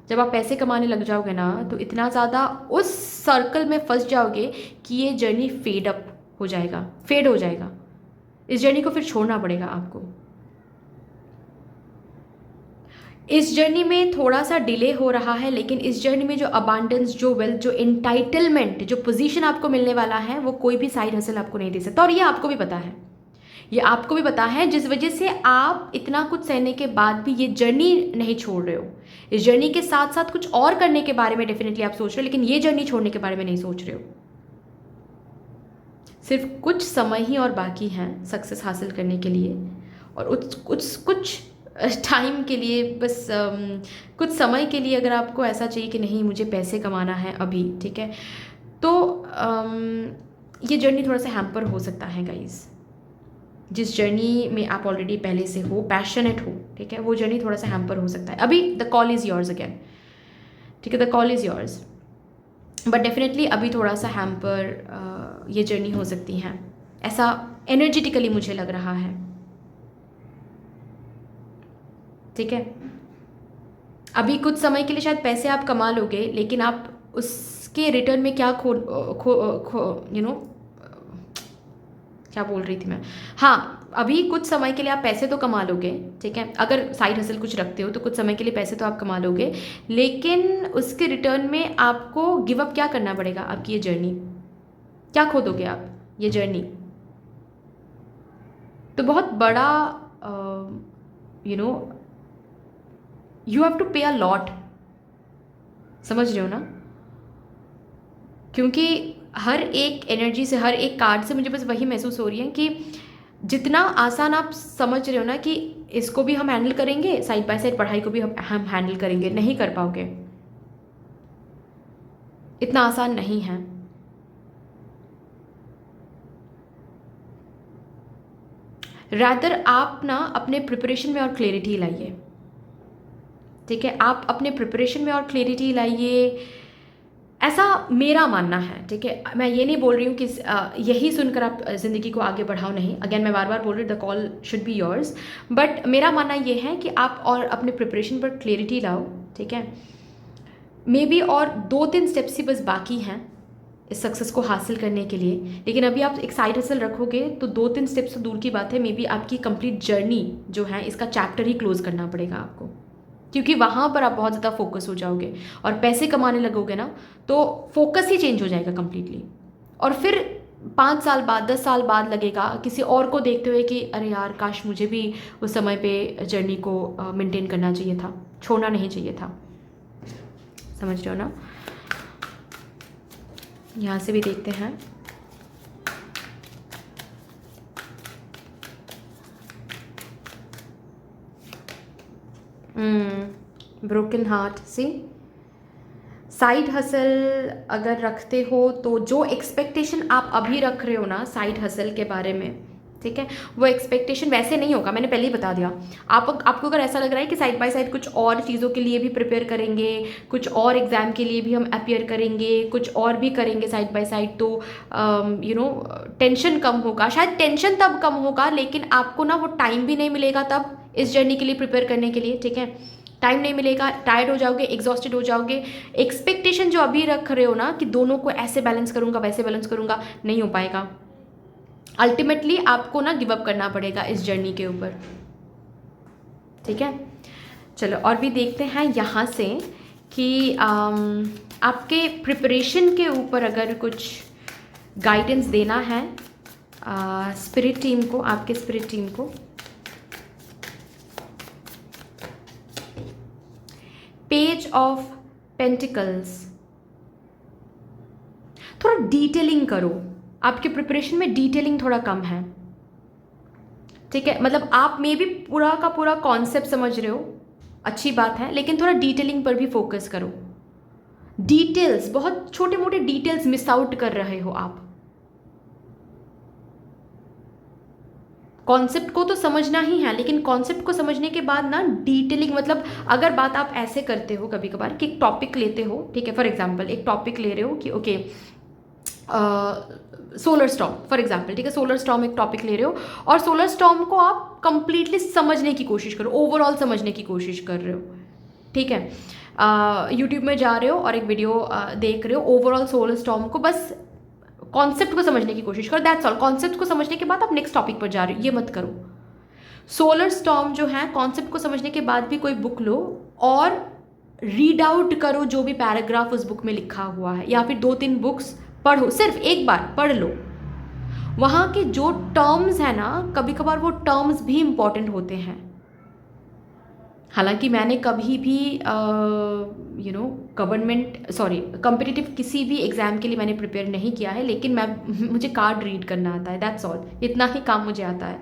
जब आप पैसे कमाने लग जाओगे ना, तो इतना ज़्यादा उस सर्कल में फंस जाओगे कि ये जर्नी फेड हो जाएगा। इस जर्नी को फिर छोड़ना पड़ेगा आपको। इस जर्नी में थोड़ा सा डिले हो रहा है, लेकिन इस जर्नी में जो अबांडेंस, जो वेल्थ, जो एंटाइटलमेंट, जो पोजीशन आपको मिलने वाला है, वो कोई भी साइड हसल आपको नहीं दे सकता। और ये आपको भी पता है, जिस वजह से आप इतना कुछ सहने के बाद भी ये जर्नी नहीं छोड़ रहे हो। इस जर्नी के साथ साथ कुछ और करने के बारे में डेफिनेटली आप सोच रहे हो, लेकिन ये जर्नी छोड़ने के बारे में नहीं सोच रहे हो। सिर्फ कुछ समय ही और बाकी हैं सक्सेस हासिल करने के लिए, और कुछ टाइम के लिए, बस कुछ समय के लिए अगर आपको ऐसा चाहिए कि नहीं मुझे पैसे कमाना है अभी, ठीक है, तो ये जर्नी थोड़ा सा हैम्पर हो सकता है गाइस। जिस जर्नी में आप ऑलरेडी पहले से हो, पैशनेट हो, ठीक है, वो जर्नी थोड़ा सा हैम्पर हो सकता है अभी। The call is yours again, ठीक है, the call is yours, but definitely अभी थोड़ा सा हैम्पर ये जर्नी हो सकती है, ऐसा एनर्जेटिकली मुझे लग रहा है, ठीक है। अभी कुछ समय के लिए शायद पैसे आप कमा लोगे, लेकिन आप उसके रिटर्न में क्या क्या बोल रही थी मैं, हाँ, अभी कुछ समय के लिए आप पैसे तो कमा लोगे, ठीक है, अगर साइड हसल कुछ रखते हो तो कुछ समय के लिए पैसे तो आप कमा लोगे, लेकिन उसके रिटर्न में आपको गिव अप क्या करना पड़ेगा। आपकी ये जर्नी क्या खो दोगे आप, ये जर्नी तो बहुत बड़ा, यू हैव टू पे अ लॉट, समझ रहे हो ना। क्योंकि हर एक एनर्जी से, हर एक कार्ड से मुझे बस वही महसूस हो रही है कि जितना आसान आप समझ रहे हो ना कि इसको भी हम हैंडल करेंगे, साइड बाय साइड पढ़ाई को भी हम हैंडल करेंगे, नहीं कर पाओगे, इतना आसान नहीं है। रादर आप ना अपने प्रिपरेशन में और क्लैरिटी लाइए, ठीक है, आप अपने प्रिपरेशन में और क्लैरिटी लाइए, ऐसा मेरा मानना है, ठीक है। मैं ये नहीं बोल रही हूँ कि यही सुनकर आप ज़िंदगी को आगे बढ़ाओ, नहीं, अगेन मैं बार बार बोल रही हूँ the call should be yours, but मेरा मानना ये है कि आप और अपने प्रिपरेशन पर क्लैरिटी लाओ, ठीक है। मे बी और 2-3 स्टेप्स ही बस बाकी हैं इस सक्सेस को हासिल करने के लिए, लेकिन अभी आप एक साइड हसल रखोगे तो 2-3 स्टेप्स तो दूर की बात है, मे बी आपकी कंप्लीट जर्नी जो है इसका चैप्टर ही क्लोज करना पड़ेगा आपको, क्योंकि वहाँ पर आप बहुत ज़्यादा फोकस हो जाओगे और पैसे कमाने लगोगे ना, तो फोकस ही चेंज हो जाएगा कम्प्लीटली। और फिर 5 साल बाद, 10 साल बाद लगेगा किसी और को देखते हुए कि अरे यार, काश मुझे भी उस समय पे जर्नी को मेंटेन करना चाहिए था, छोड़ना नहीं चाहिए था, समझ रहे हो ना। यहाँ से भी देखते हैं, ब्रोकन हार्ट सी, साइड हसल अगर रखते हो तो जो एक्सपेक्टेशन आप अभी रख रहे हो ना साइड हसल के बारे में, ठीक है, वो एक्सपेक्टेशन वैसे नहीं होगा, मैंने पहले ही बता दिया। आपको अगर ऐसा लग रहा है कि साइड बाय साइड कुछ और चीज़ों के लिए भी प्रिपेयर करेंगे, कुछ और एग्ज़ाम के लिए भी हम अपियर करेंगे, कुछ और भी करेंगे साइड बाय साइड, तो टेंशन कम होगा, शायद टेंशन तब कम होगा, लेकिन आपको ना वो टाइम भी नहीं मिलेगा तब इस जर्नी के लिए प्रिपेयर करने के लिए, ठीक है, टाइम नहीं मिलेगा, टायर्ड हो जाओगे, एग्जॉस्टेड हो जाओगे। एक्सपेक्टेशन जो अभी रख रहे हो ना कि दोनों को ऐसे बैलेंस करूँगा, वैसे बैलेंस करूँगा, नहीं हो पाएगा। अल्टीमेटली आपको ना गिव अप करना पड़ेगा इस जर्नी के ऊपर, ठीक है। चलो और भी देखते हैं यहाँ से कि आपके प्रिपरेशन के ऊपर अगर कुछ गाइडेंस देना है स्पिरिट टीम को, आपके स्पिरिट टीम को। Page of pentacles. थोड़ा डिटेलिंग करो, आपके प्रिपरेशन में डिटेलिंग थोड़ा कम है, ठीक है। मतलब आप मे भी पूरा का पूरा कॉन्सेप्ट समझ रहे हो, अच्छी बात है, लेकिन थोड़ा डिटेलिंग पर भी फोकस करो। डिटेल्स, बहुत छोटे मोटे डिटेल्स मिस आउट कर रहे हो आप। कॉन्सेप्ट को तो समझना ही है, लेकिन कॉन्सेप्ट को समझने के बाद ना डिटेलिंग, मतलब अगर बात आप ऐसे करते हो कभी कभार कि एक टॉपिक लेते हो, ठीक है, फॉर एग्जांपल एक टॉपिक ले रहे हो कि okay solar storm for example, ठीक है, सोलर स्टॉर्म एक टॉपिक ले रहे हो और सोलर स्टॉर्म को आप कंप्लीटली समझने की कोशिश करो, ओवरऑल समझने की कोशिश कर रहे हो, ठीक है। यूट्यूब में जा रहे हो और एक वीडियो देख रहे हो, ओवरऑल सोलर स्टॉर्म को बस कॉन्सेप्ट को समझने की कोशिश करो, दैट्स ऑल। कॉन्सेप्ट को समझने के बाद आप नेक्स्ट टॉपिक पर जा रहे हो, ये मत करो। सोलर स्टॉर्म जो है, कॉन्सेप्ट को समझने के बाद भी कोई बुक लो और रीड आउट करो जो भी पैराग्राफ उस बुक में लिखा हुआ है, या फिर 2-3 बुक्स पढ़ो, सिर्फ एक बार पढ़ लो। वहाँ के जो टर्म्स है ना, कभी कभार वो टर्म्स भी इम्पॉर्टेंट होते हैं। हालांकि मैंने कभी भी कॉम्पिटिटिव किसी भी एग्ज़ाम के लिए मैंने प्रिपेयर नहीं किया है, लेकिन मुझे कार्ड रीड करना आता है, दैट्स ऑल, इतना ही काम मुझे आता है,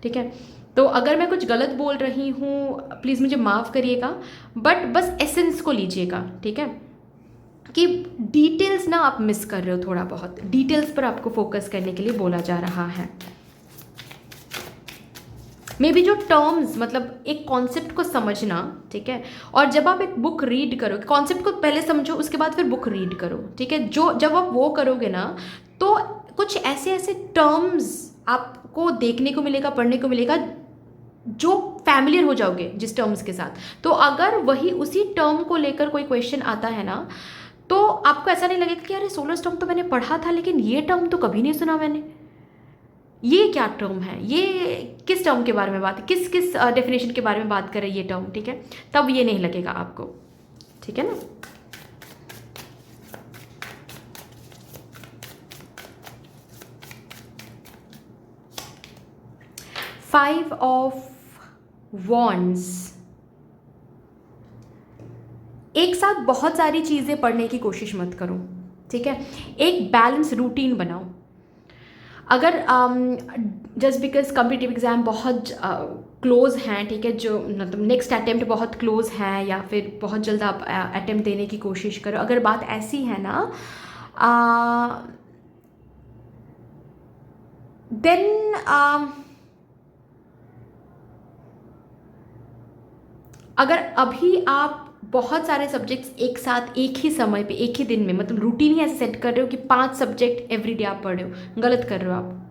ठीक है। तो अगर मैं कुछ गलत बोल रही हूँ प्लीज़ मुझे माफ़ करिएगा, बट बस एसेंस को लीजिएगा, ठीक है, कि डिटेल्स ना आप मिस कर रहे हो, थोड़ा बहुत डिटेल्स पर आपको फोकस करने के लिए बोला जा रहा है। मे बी जो टर्म्स, मतलब एक कॉन्सेप्ट को समझना, ठीक है, और जब आप एक बुक रीड करो, कॉन्सेप्ट को पहले समझो उसके बाद फिर बुक रीड करो, ठीक है। जो जब आप वो करोगे ना तो कुछ ऐसे ऐसे टर्म्स आपको देखने को मिलेगा, पढ़ने को मिलेगा, जो फैमिलियर हो जाओगे जिस टर्म्स के साथ। तो अगर वही उसी टर्म को लेकर कोई क्वेश्चन आता है ना, तो आपको ऐसा नहीं लगेगा कि अरे सोलर स्टॉर्म तो मैंने पढ़ा था लेकिन ये टर्म तो कभी नहीं सुना मैंने, ये क्या टर्म है, ये किस टर्म के बारे में बात, किस किस डेफिनेशन के बारे में बात कर रहे ये टर्म, ठीक है। तब ये नहीं लगेगा आपको, ठीक है ना। फाइव ऑफ वॉन्ड्स, एक साथ बहुत सारी चीज़ें पढ़ने की कोशिश मत करो, ठीक है। एक बैलेंस रूटीन बनाओ। अगर जस्ट बिकॉज कॉम्पिटिटिव एग्ज़ाम बहुत क्लोज हैं, ठीक है, जो मतलब नेक्स्ट अटेम्प्ट बहुत क्लोज है या फिर बहुत जल्द आप अटेम्प्ट देने की कोशिश करो, अगर बात ऐसी है ना, देन अगर अभी आप बहुत सारे सब्जेक्ट्स एक साथ एक ही समय पे एक ही दिन में, मतलब रूटीन ही ऐसे सेट कर रहे हो कि 5 सब्जेक्ट एवरीडे आप पढ़ रहे हो, गलत कर रहे हो आप।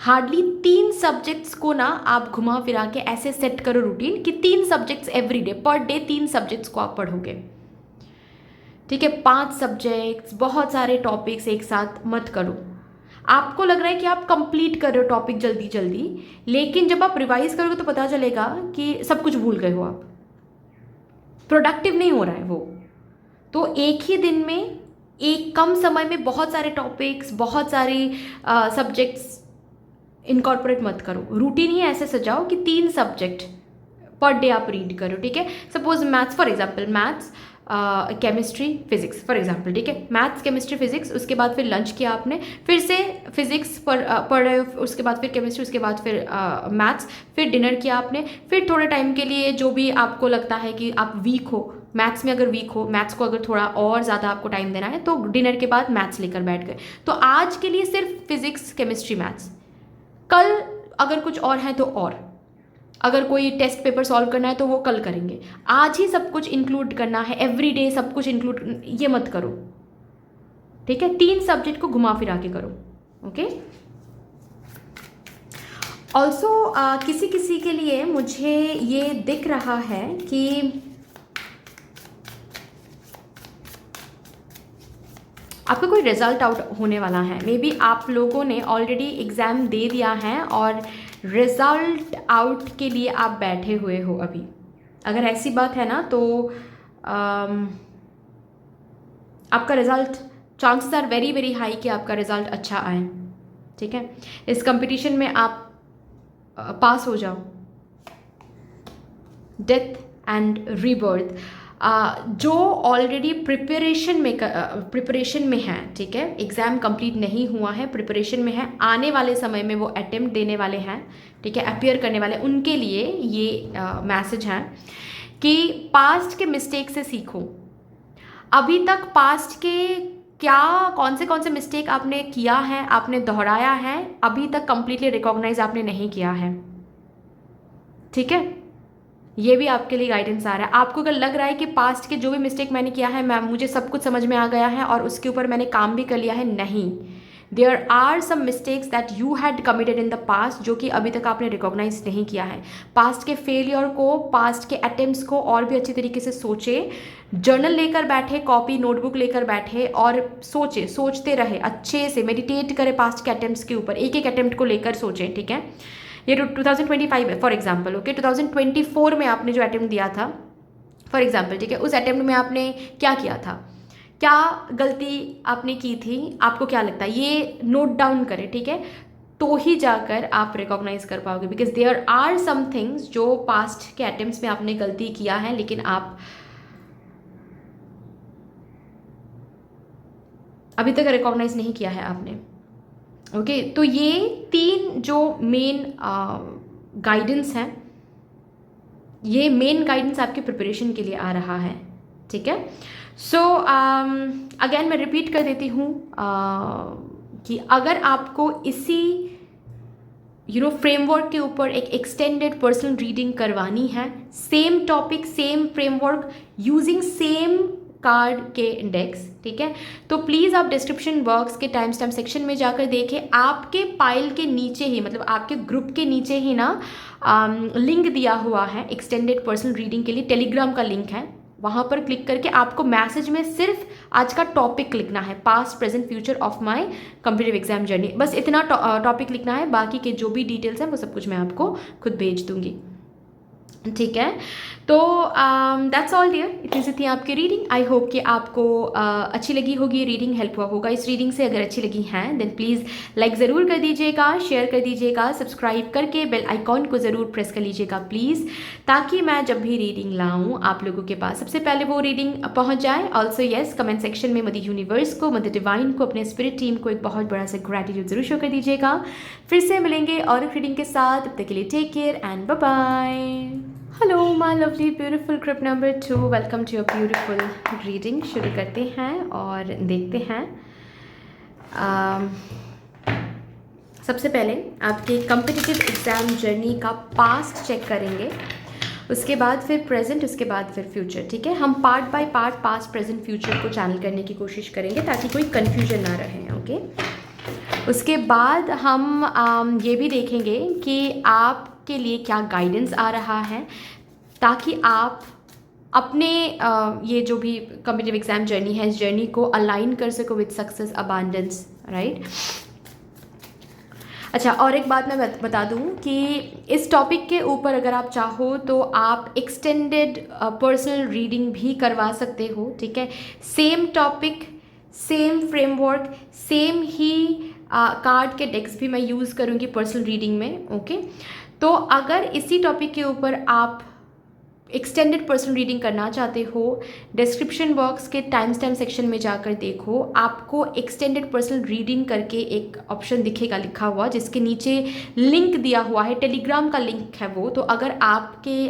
हार्डली 3 सब्जेक्ट्स को ना आप घुमा फिरा के ऐसे सेट करो रूटीन कि 3 subjects everyday, per day 3 subjects को आप पढ़ोगे, ठीक है। 5 सब्जेक्ट्स, बहुत सारे टॉपिक्स एक साथ मत करो। आपको लग रहा है कि आप कंप्लीट कर रहे हो टॉपिक जल्दी जल्दी, लेकिन जब आप रिवाइज करोगे तो पता चलेगा कि सब कुछ भूल गए हो आप, प्रोडक्टिव नहीं हो रहा है वो। तो एक ही दिन में, एक कम समय में बहुत सारे टॉपिक्स, बहुत सारी सब्जेक्ट्स इनकॉर्पोरेट मत करो। रूटीन ही ऐसे सजाओ कि 3 सब्जेक्ट पर डे आप रीड करो, ठीक है। Suppose maths, for example maths, chemistry, physics, for example, ठीक है। मैथ्स, केमिस्ट्री, फिजिक्स, उसके बाद फिर लंच किया आपने, फिर से फिजिक्स पढ़ रहे हो, उसके बाद फिर केमिस्ट्री, उसके बाद फिर मैथ्स, फिर डिनर किया आपने, फिर थोड़े टाइम के लिए जो भी आपको लगता है कि आप वीक हो मैथ्स में, अगर वीक हो मैथ्स को, अगर थोड़ा और ज़्यादा आपको टाइम देना है तो डिनर के बाद मैथ्स लेकर बैठ गए। तो आज के लिए सिर्फ फिजिक्स, केमिस्ट्री, मैथ्स, कल अगर कुछ और है तो और, अगर कोई टेस्ट पेपर सॉल्व करना है तो वो कल करेंगे। आज ही सब कुछ इंक्लूड करना है, एवरी डे सब कुछ इंक्लूड, ये मत करो, ठीक है। 3 सब्जेक्ट को घुमा फिरा के करो, ओके। ऑल्सो किसी किसी के लिए मुझे ये दिख रहा है कि आपका कोई रिजल्ट आउट होने वाला है। मे बी आप लोगों ने ऑलरेडी एग्ज़ाम दे दिया है और रिज़ल्ट आउट के लिए आप बैठे हुए हो अभी। अगर ऐसी बात है ना तो आपका result, chances are very very high कि आपका रिज़ल्ट अच्छा आए, ठीक है। इस कंपटीशन में आप पास हो जाओ। डेथ एंड रीबर्थ, जो ऑलरेडी प्रिपरेशन में है, ठीक है, एग्ज़ाम कंप्लीट नहीं हुआ है, प्रिपरेशन में है, आने वाले समय में वो अटेम्प्ट देने वाले हैं, ठीक है, अपीयर करने वाले, उनके लिए ये मैसेज है कि पास्ट के मिस्टेक से सीखो। अभी तक पास्ट के कौन से मिस्टेक आपने किया है, आपने दोहराया है, अभी तक कंप्लीटली रिकॉग्नाइज आपने नहीं किया है, ठीक है। ये भी आपके लिए गाइडेंस आ रहा है। आपको अगर लग रहा है कि पास्ट के जो भी मिस्टेक मैंने किया है मुझे सब कुछ समझ में आ गया है और उसके ऊपर मैंने काम भी कर लिया है, नहीं, there are some mistakes that you had committed in the past जो कि अभी तक आपने रिकॉग्नाइज नहीं किया है। पास्ट के फेलियर को, पास्ट के अटेम्प्ट्स को और भी अच्छी तरीके से सोचे, जर्नल लेकर बैठे, कॉपी नोटबुक लेकर बैठे और सोचते रहे, अच्छे से मेडिटेट करें पास्ट के अटेम्प्ट्स के ऊपर, एक एक अटेम्प्ट को लेकर सोचें, ठीक है। ये 2025 है फॉर एग्जाम्पल, ओके, 2024 में आपने जो अटेम्प्ट दिया था फॉर एग्जाम्पल, ठीक है, उस अटेम्प्ट में आपने क्या किया था, क्या गलती आपने की थी, आपको क्या लगता है, ये नोट डाउन करें, ठीक है, तो ही जाकर आप रिकॉग्नाइज कर पाओगे। Because there are some things जो पास्ट के अटेम्प्ट्स में आपने गलती किया है लेकिन आप अभी तक रिकॉग्नाइज नहीं किया है आपने, ओके। तो ये 3 जो मेन गाइडेंस हैं, ये मेन गाइडेंस आपके प्रिपरेशन के लिए आ रहा है, ठीक है। सो अगेन मैं रिपीट कर देती हूँ कि अगर आपको इसी फ्रेमवर्क के ऊपर एक एक्सटेंडेड पर्सनल रीडिंग करवानी है, same topic, same framework, using same card के इंडेक्स, ठीक है, तो प्लीज़ आप डिस्क्रिप्शन बॉक्स के टाइम स्टैम्प सेक्शन में जाकर देखें। आपके फाइल के नीचे ही, मतलब आपके ग्रुप के नीचे ही ना लिंक दिया हुआ है एक्सटेंडेड पर्सनल रीडिंग के लिए, टेलीग्राम का लिंक है, वहाँ पर क्लिक करके आपको मैसेज में सिर्फ आज का टॉपिक लिखना है, past present future of my competitive exam journey, बस इतना टॉपिक लिखना है, बाकी के जो भी डिटेल्स हैं वो सब कुछ मैं आपको खुद भेज दूँगी, ठीक है। तो दैट्स ऑल डियर, इतनी सी थी आपकी रीडिंग। आई होप कि आपको अच्छी लगी होगी रीडिंग, हेल्प हुआ होगा इस रीडिंग से। अगर अच्छी लगी हैं देन प्लीज़ लाइक ज़रूर कर दीजिएगा, शेयर कर दीजिएगा, सब्सक्राइब करके बेल आइकॉन को ज़रूर प्रेस कर लीजिएगा प्लीज़, ताकि मैं जब भी रीडिंग लाऊं आप लोगों के पास सबसे पहले वो रीडिंग पहुंच जाए। ऑल्सो येस, कमेंट सेक्शन में मदर यूनिवर्स को, मदर डिवाइन को, अपने स्पिरिट टीम को एक बहुत बड़ा सा ग्रैटिट्यूड जरूर शो कर दीजिएगा। फिर से मिलेंगे और एक रीडिंग के साथ, तब तक के लिए take care and bye bye. Hello my lovely beautiful group number 2, welcome to your beautiful reading. शुरू करते हैं और देखते हैं। सबसे पहले आपके कॉम्पिटिटिव एग्ज़ाम जर्नी का पास्ट चेक करेंगे, उसके बाद फिर प्रेजेंट, उसके बाद फिर फ्यूचर, ठीक है। हम part by part past present future को चैनल करने की कोशिश करेंगे ताकि कोई कन्फ्यूजन ना रहे, ओके। उसके बाद हम ये भी देखेंगे कि आपके लिए क्या गाइडेंस आ रहा है, ताकि आप अपने ये जो भी कॉम्पिटिटिव एग्जाम जर्नी है, इस जर्नी को अलाइन कर सको विद सक्सेस, अबांडेंस, राइट। अच्छा, और एक बात मैं बता दूं कि इस टॉपिक के ऊपर अगर आप चाहो तो आप एक्सटेंडेड पर्सनल रीडिंग भी करवा सकते हो, ठीक है। Same topic, same framework, same ही कार्ड के डेक्स भी मैं यूज़ करूँगी पर्सनल रीडिंग में, ओके। तो अगर इसी टॉपिक के ऊपर आप एक्सटेंडेड पर्सनल रीडिंग करना चाहते हो, डिस्क्रिप्शन बॉक्स के टाइम स्टैम्प सेक्शन में जाकर देखो, आपको एक्सटेंडेड पर्सनल रीडिंग करके एक ऑप्शन दिखेगा लिखा हुआ, जिसके नीचे लिंक दिया हुआ है, टेलीग्राम का लिंक है वो। तो अगर आपके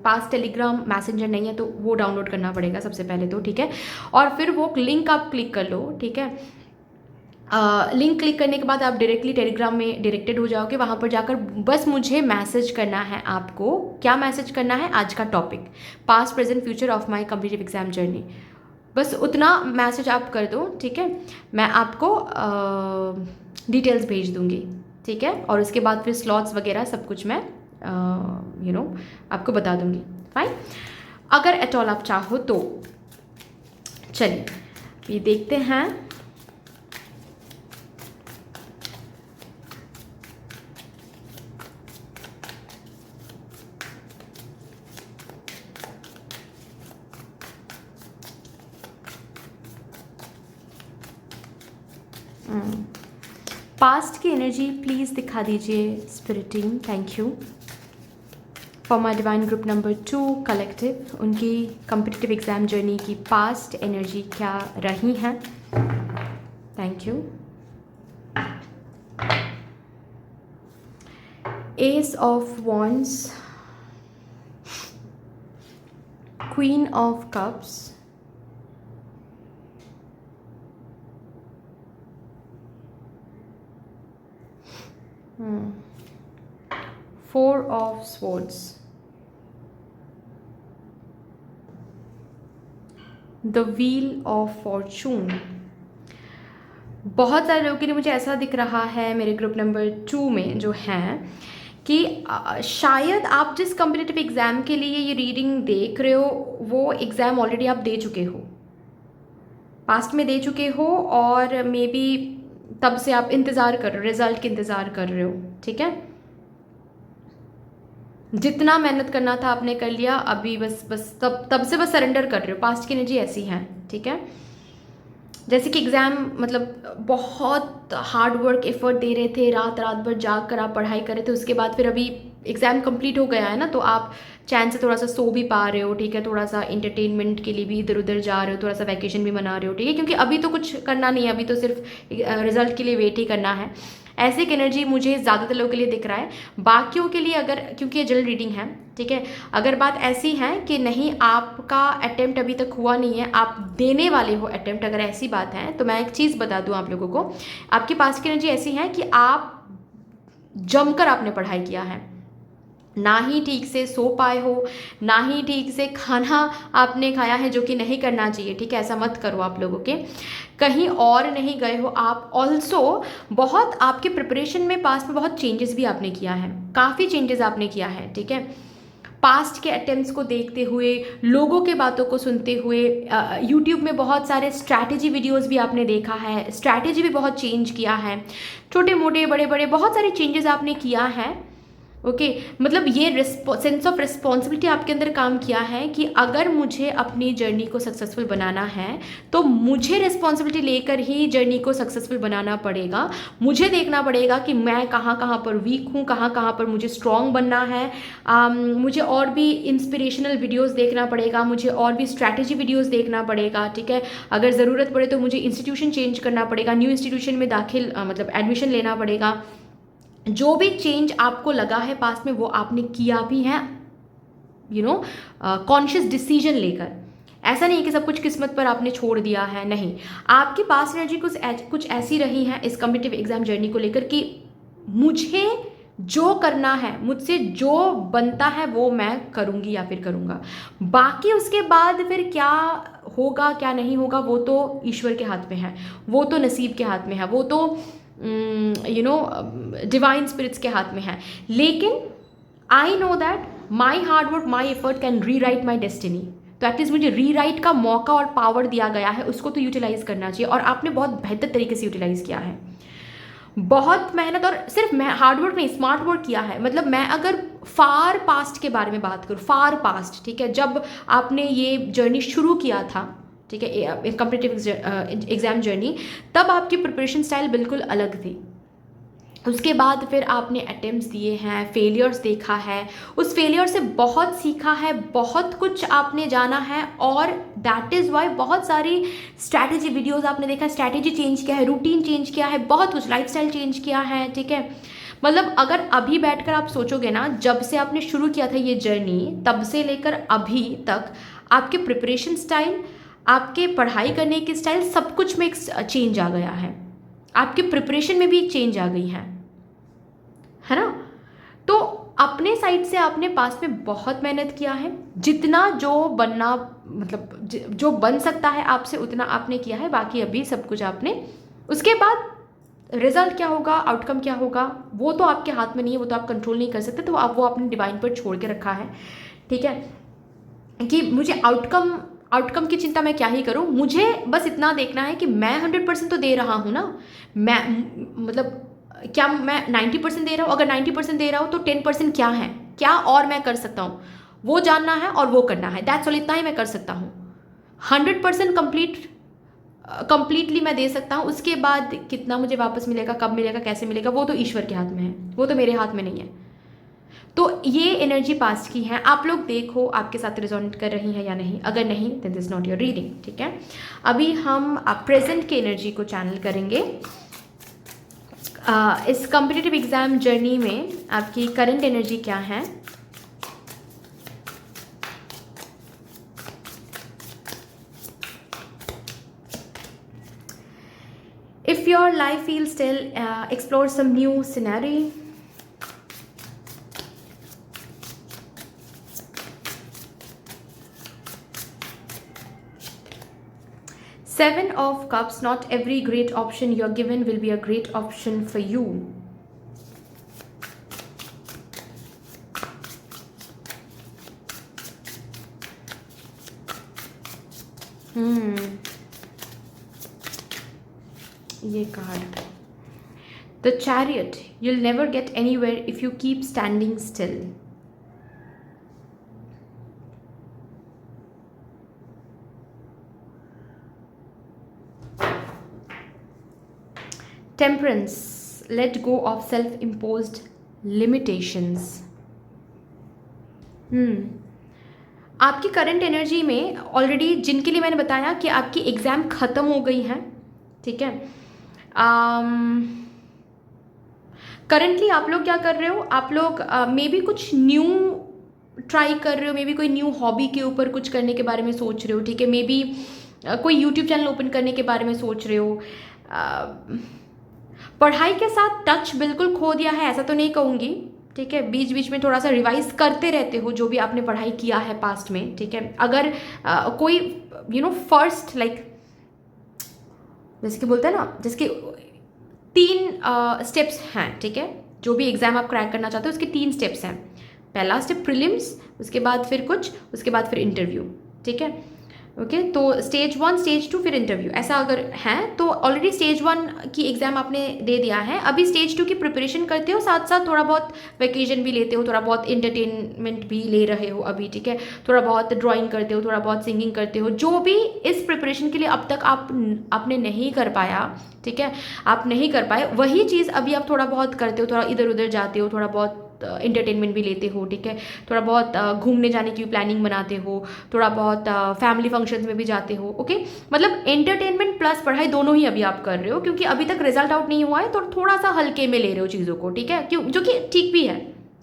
पास टेलीग्राम मैसेंजर नहीं है तो वो डाउनलोड करना पड़ेगा सबसे पहले तो, ठीक है। और फिर वो लिंक आप क्लिक कर लो, ठीक है। लिंक क्लिक करने के बाद आप डायरेक्टली टेलीग्राम में डायरेक्टेड हो जाओगे। वहाँ पर जाकर बस मुझे मैसेज करना है, आपको क्या मैसेज करना है, आज का topic past present future of my competitive exam journey, बस उतना मैसेज आप कर दो, ठीक है। मैं आपको डिटेल्स भेज दूँगी, ठीक है। और उसके बाद फिर स्लॉट्स वगैरह सब कुछ मैं आपको बता दूँगी, फाइन। अगर एट ऑल आप चाहो तो चलिए ये देखते हैं। पास्ट की एनर्जी प्लीज़ दिखा दीजिए spirit team, thank you. For my divine group number 2 collective, उनकी कम्पिटिटिव एग्ज़ाम जर्नी की पास्ट एनर्जी क्या रही हैं। Thank you. S of wands, queen of cups, four of swords, the wheel of Fortune. बहुत सारे लोगों के लिए मुझे ऐसा दिख रहा है मेरे ग्रुप नंबर 2 में जो हैं कि शायद आप जिस कम्पिटिटिव एग्ज़ाम के लिए ये रीडिंग देख रहे हो वो एग्ज़ाम ऑलरेडी आप दे चुके हो, पास्ट में दे चुके हो, और मे बी तब से आप इंतज़ार कर रहे हो, रिज़ल्ट के इंतज़ार कर रहे हो। ठीक है, जितना मेहनत करना था आपने कर लिया, अभी बस तब से बस सरेंडर कर रहे हो। पास्ट की एनर्जी ऐसी है। ठीक है, जैसे कि एग्ज़ाम मतलब बहुत हार्ड वर्क एफर्ट दे रहे थे, रात रात भर जाग कर आप पढ़ाई कर रहे थे, उसके बाद फिर अभी एग्ज़ाम कंप्लीट हो गया है ना, तो आप चैन से थोड़ा सा सो भी पा रहे हो। ठीक है, थोड़ा सा इंटरटेनमेंट के लिए भी इधर उधर जा रहे हो, थोड़ा सा वैकेशन भी मना रहे हो। ठीक है, क्योंकि अभी तो कुछ करना नहीं है, अभी तो सिर्फ रिजल्ट के लिए वेट ही करना है। ऐसे एक एनर्जी मुझे ज़्यादातर लोगों के लिए दिख रहा है। बाकियों के लिए अगर, क्योंकि ये जनरल रीडिंग है, ठीक है, अगर बात ऐसी है कि नहीं आपका अटेम्प्ट अभी तक हुआ नहीं है, आप देने वाले हो अटेम्प्ट, अगर ऐसी बात है, तो मैं एक चीज़ बता दूं आप लोगों को, आपके पास की एनर्जी ऐसी है कि आप जमकर आपने पढ़ाई किया है, ना ही ठीक से सो पाए हो, ना ही ठीक से खाना आपने खाया है, जो कि नहीं करना चाहिए। ठीक है, ऐसा मत करो आप लोगों के, कहीं और नहीं गए हो आप। ऑल्सो बहुत आपके प्रिपरेशन में पास्ट में बहुत चेंजेस भी आपने किया है, काफ़ी चेंजेस आपने किया है। ठीक है, पास्ट के अटेम्प्ट्स को देखते हुए, लोगों के बातों को सुनते हुए, यूट्यूब में बहुत सारे स्ट्रैटेजी वीडियोस भी आपने देखा है, स्ट्रैटेजी भी बहुत चेंज किया है, छोटे मोटे बड़े बड़े बहुत सारे चेंजेस आपने किया है। ओके, मतलब ये सेंस ऑफ रिस्पॉन्सिबिलिटी आपके अंदर काम किया है कि अगर मुझे अपनी जर्नी को सक्सेसफुल बनाना है तो मुझे रिस्पॉन्सिबिलिटी लेकर ही जर्नी को सक्सेसफुल बनाना पड़ेगा। मुझे देखना पड़ेगा कि मैं कहाँ कहाँ पर वीक हूँ, कहाँ कहाँ पर मुझे स्ट्रॉन्ग बनना है। मुझे और भी इंस्पिरेशनल वीडियोस देखना पड़ेगा, मुझे और भी स्ट्रैटेजी वीडियोस देखना पड़ेगा। ठीक है, अगर ज़रूरत पड़े तो मुझे इंस्टीट्यूशन चेंज करना पड़ेगा, न्यू इंस्टीट्यूशन में दाखिल मतलब एडमिशन लेना पड़ेगा। जो भी चेंज आपको लगा है पास्ट में वो आपने किया भी है, यू नो, कॉन्शियस डिसीजन लेकर। ऐसा नहीं है कि सब कुछ किस्मत पर आपने छोड़ दिया है, नहीं। आपकी पास्ट एनर्जी कुछ ऐसी रही है इस कॉम्पिटिटिव एग्जाम जर्नी को लेकर कि मुझे जो करना है, मुझसे जो बनता है वो मैं करूँगी या फिर करूँगा। बाकी उसके बाद फिर क्या होगा क्या नहीं होगा वो तो ईश्वर के हाथ में है, वो तो नसीब के हाथ में है, वो तो डिवाइन स्पिरिट्स के हाथ में है। लेकिन I know that my hard work, my effort can री राइट माई डेस्टिनी। तो एटलीस्ट मुझे री राइट का मौका और पावर दिया गया है, उसको तो यूटिलाइज करना चाहिए, और आपने बहुत बेहतर तरीके से यूटिलाइज किया है। बहुत मेहनत, और सिर्फ मैं हार्ड वर्क नहीं, स्मार्ट वर्क किया है। मतलब मैं अगर फार पास्ट के बारे में बात करूँ, फार पास्ट, ठीक है, जब आपने ये जर्नी शुरू किया था, ठीक है, कॉम्पिटिटिव एग्जाम जर्नी, तब आपकी प्रिपरेशन स्टाइल बिल्कुल अलग थी। उसके बाद फिर आपने अटेम्प्ट्स दिए हैं, फेलियर्स देखा है, उस फेलियर से बहुत सीखा है, बहुत कुछ आपने जाना है, और दैट इज़ वाई बहुत सारी स्ट्रैटेजी वीडियोस आपने देखा, स्ट्रैटेजी चेंज किया है, रूटीन चेंज किया है, बहुत कुछ लाइफस्टाइल चेंज किया है। ठीक है, मतलब अगर अभी बैठकर आप सोचोगे ना, जब से आपने शुरू किया था ये जर्नी, तब से लेकर अभी तक आपके प्रिपरेशन स्टाइल, आपके पढ़ाई करने की स्टाइल, सब कुछ में एक चेंज आ गया है। आपके प्रिपरेशन में भी एक चेंज आ गई है ना। तो अपने साइड से आपने पास में बहुत मेहनत किया है, जितना जो बनना, मतलब जो बन सकता है आपसे उतना आपने किया है। बाकी अभी सब कुछ आपने, उसके बाद रिजल्ट क्या होगा, आउटकम क्या होगा, वो तो आपके हाथ में नहीं है, वो तो आप कंट्रोल नहीं कर सकते, तो आप वो अपने डिवाइन पर छोड़ के रखा है। ठीक है, कि मुझे आउटकम की चिंता मैं क्या ही करूं, मुझे बस इतना देखना है कि मैं 100% तो दे रहा हूं ना। मैं मतलब क्या मैं 90% दे रहा हूँ? अगर 90% दे रहा हूँ तो 10% क्या है, क्या और मैं कर सकता हूँ, वो जानना है और वो करना है। दैट्स ऑल, इतना ही मैं कर सकता हूँ। 100% कंप्लीटली मैं दे सकता हूँ। उसके बाद कितना मुझे वापस मिलेगा, कब मिलेगा, कैसे मिलेगा, वो तो ईश्वर के हाथ में है, वो तो मेरे हाथ में नहीं है। तो ये एनर्जी पास्ट की है, आप लोग देखो आपके साथ रिजोनेट कर रही है या नहीं, अगर नहीं then this not your reading, ठीक है। अभी हम प्रेजेंट की एनर्जी को चैनल करेंगे। इस कॉम्पिटिटिव एग्जाम जर्नी में आपकी करंट एनर्जी क्या है। If your life feels still, explore some new scenario. Seven of Cups, not every great option you're given will be a great option for you. ये card, The Chariot, you'll never get anywhere if you keep standing still. Temperance, let go of self-imposed limitations. आपकी current energy में already जिनके लिए मैंने बताया कि आपकी exam ख़त्म हो गई है, ठीक है। करंटली आप लोग क्या कर रहे हो, आप लोग मे बी कुछ न्यू ट्राई कर रहे हो, मे बी कोई न्यू हॉबी के ऊपर कुछ करने के बारे में सोच रहे हो, ठीक है। मे बी कोई यूट्यूब चैनल ओपन करने के बारे में सोच रहे हो। पढ़ाई के साथ टच बिल्कुल खो दिया है ऐसा तो नहीं कहूँगी, ठीक है। बीच बीच में थोड़ा सा रिवाइज करते रहते हो जो भी आपने पढ़ाई किया है पास्ट में, ठीक है। अगर कोई फर्स्ट लाइक जैसे कि बोलते हैं ना, जैसे कि 3 स्टेप्स हैं, ठीक है। जो भी एग्ज़ाम आप क्रैक करना चाहते हो उसके 3 स्टेप्स हैं। पहला स्टेप प्रीलिम्स, उसके बाद फिर कुछ, उसके बाद फिर इंटरव्यू, ठीक है। ओके तो स्टेज 1, स्टेज 2 फिर इंटरव्यू, ऐसा अगर है तो ऑलरेडी स्टेज 1 की एग्ज़ाम आपने दे दिया है। अभी स्टेज 2 की प्रिपरेशन करते हो, साथ साथ थोड़ा बहुत वेकेशन भी लेते हो, थोड़ा बहुत इंटरटेनमेंट भी ले रहे हो अभी, ठीक है। थोड़ा बहुत ड्राइंग करते हो, थोड़ा बहुत सिंगिंग करते हो, जो भी इस प्रिपरेशन के लिए अब तक आपने नहीं कर पाया, ठीक है, आप नहीं कर पाए वही चीज़ अभी आप थोड़ा बहुत करते हो, थोड़ा इधर उधर जाते हो, थोड़ा बहुत इंटरटेनमेंट भी लेते हो, ठीक है। थोड़ा बहुत घूमने जाने की प्लानिंग बनाते हो, थोड़ा बहुत फैमिली फंक्शंस में भी जाते हो, ओके। मतलब एंटरटेनमेंट प्लस पढ़ाई दोनों ही अभी आप कर रहे हो, क्योंकि अभी तक रिजल्ट आउट नहीं हुआ है तो थोड़ा सा हल्के में ले रहे हो चीज़ों को, ठीक है। क्यों, जो कि ठीक भी है,